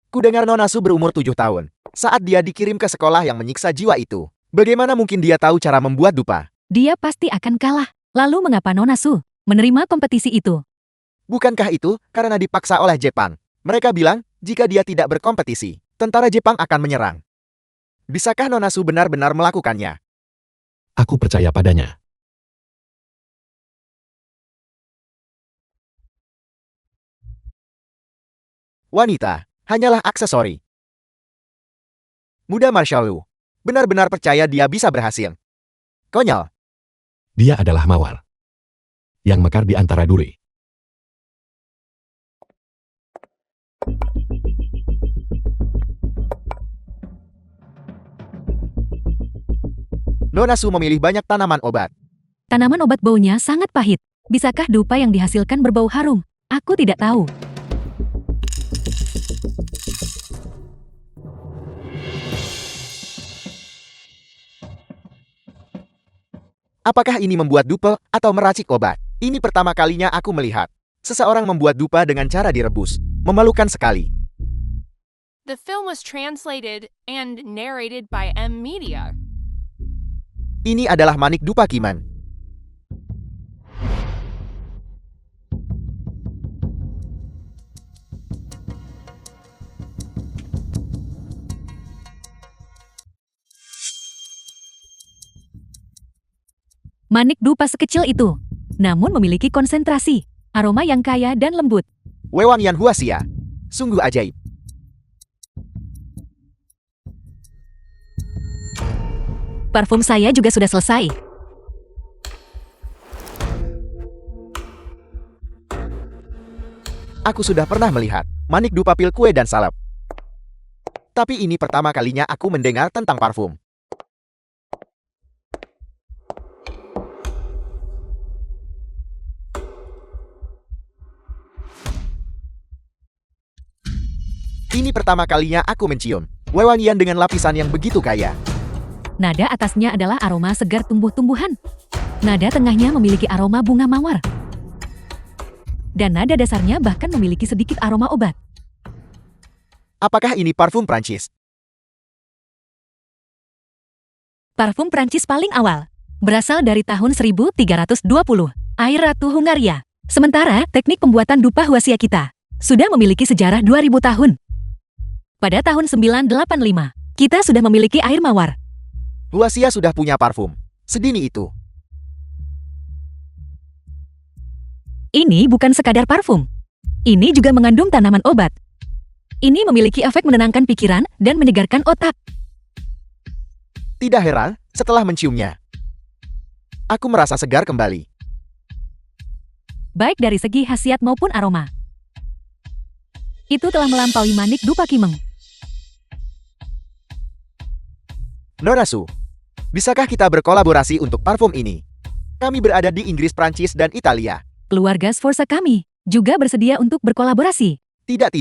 Kudengar Nona Su berumur 7 tahun saat dia dikirim ke sekolah yang menyiksa jiwa itu. Bagaimana mungkin dia tahu cara membuat dupa? Dia pasti akan kalah. Lalu mengapa Nona Su menerima kompetisi itu? Bukankah itu karena dipaksa oleh Jepang? Mereka bilang, jika dia tidak berkompetisi, tentara Jepang akan menyerang. Bisakah Nona Su benar-benar melakukannya? Aku percaya padanya. Wanita hanyalah aksesori. Muda Marshal Lu benar-benar percaya dia bisa berhasil. Konyol. Dia adalah mawar yang mekar di antara duri. Nona Su memilih banyak tanaman obat. Tanaman obat baunya sangat pahit. Bisakah dupa yang dihasilkan berbau harum? Aku tidak tahu. Apakah ini membuat dupe atau meracik obat? Ini pertama kalinya aku melihat seseorang membuat dupa dengan cara direbus. Memalukan sekali. The film was translated and narrated by M Media. Ini adalah Manik Dupa Kiman. Manik dupa sekecil itu, namun memiliki konsentrasi, aroma yang kaya dan lembut. Wewangian Huasia. Sungguh ajaib. Parfum saya juga sudah selesai. Aku sudah pernah melihat Manik Dupa pil kue dan salep. Tapi ini pertama kalinya aku mendengar tentang parfum. Ini pertama kalinya aku mencium wewangian dengan lapisan yang begitu kaya. Nada atasnya adalah aroma segar tumbuh-tumbuhan. Nada tengahnya memiliki aroma bunga mawar. Dan nada dasarnya bahkan memiliki sedikit aroma obat. Apakah ini parfum Prancis? Parfum Prancis paling awal berasal dari tahun 1320, air Ratu Hungaria. Sementara teknik pembuatan dupa Huasia kita sudah memiliki sejarah 2000 tahun. Pada tahun 985, kita sudah memiliki air mawar. Huasia sudah punya parfum sedini itu. Ini bukan sekadar parfum. Ini juga mengandung tanaman obat. Ini memiliki efek menenangkan pikiran dan menyegarkan otak. Tidak heran setelah menciumnya. Aku merasa segar kembali. Baik dari segi khasiat maupun aroma. Itu telah melampaui Manik Dupa Kimeng. Nona Su, bisakah kita berkolaborasi untuk parfum ini? Kami berada di Inggris, Prancis, dan Italia. Keluarga Sforza kami juga bersedia untuk berkolaborasi. Tidak,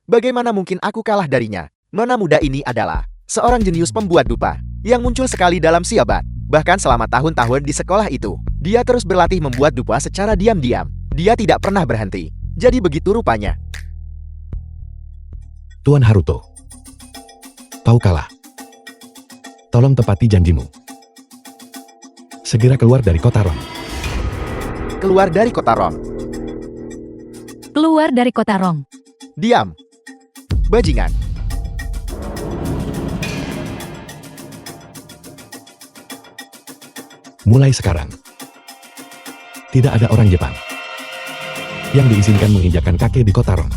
bagaimana mungkin aku kalah darinya? Nona muda ini adalah seorang jenius pembuat dupa yang muncul sekali dalam Siabat. Bahkan selama tahun-tahun di sekolah itu, dia terus berlatih membuat dupa secara diam-diam. Dia tidak pernah berhenti. Jadi begitu rupanya. Tuan Haruto. Kau kalah. Tolong tepati janjimu. Segera keluar dari kota Rom. Keluar dari kota Rom. Keluar dari kota Rong. Diam. Bajingan. Mulai sekarang, tidak ada orang Jepang yang diizinkan menginjakkan kaki di kota Rom.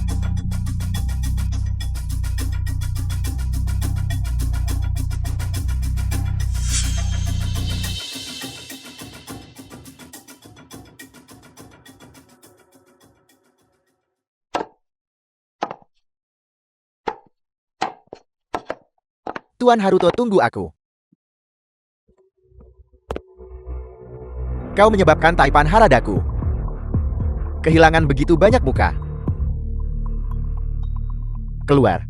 Tuan Haruto, tunggu aku. Kau menyebabkan Taipan Haradaku kehilangan begitu banyak muka. Keluar.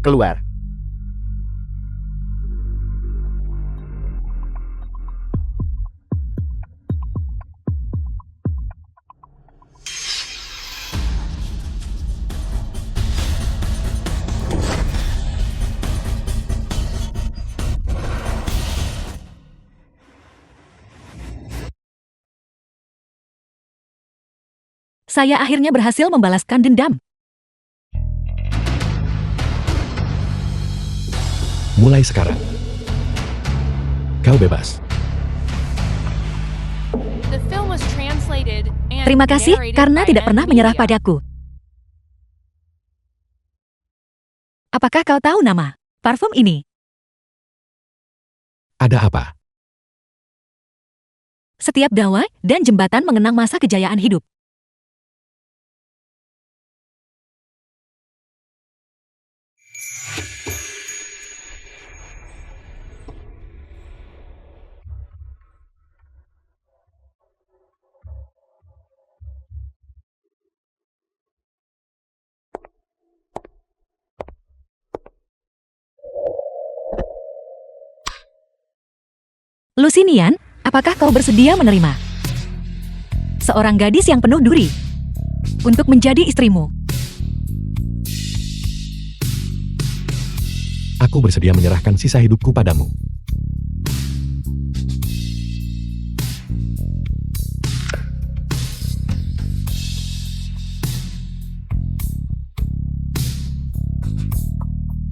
Keluar. Saya akhirnya berhasil membalaskan dendam. Mulai sekarang, kau bebas. The film was translated and Terima kasih narrated karena by tidak M pernah menyerah Media. padaku. Apakah kau tahu nama parfum ini? Ada apa? Setiap dawai dan jembatan mengenang masa kejayaan hidup. Lusinian, Apakah kau bersedia menerima seorang gadis yang penuh duri untuk menjadi istrimu? Aku bersedia menyerahkan sisa hidupku padamu.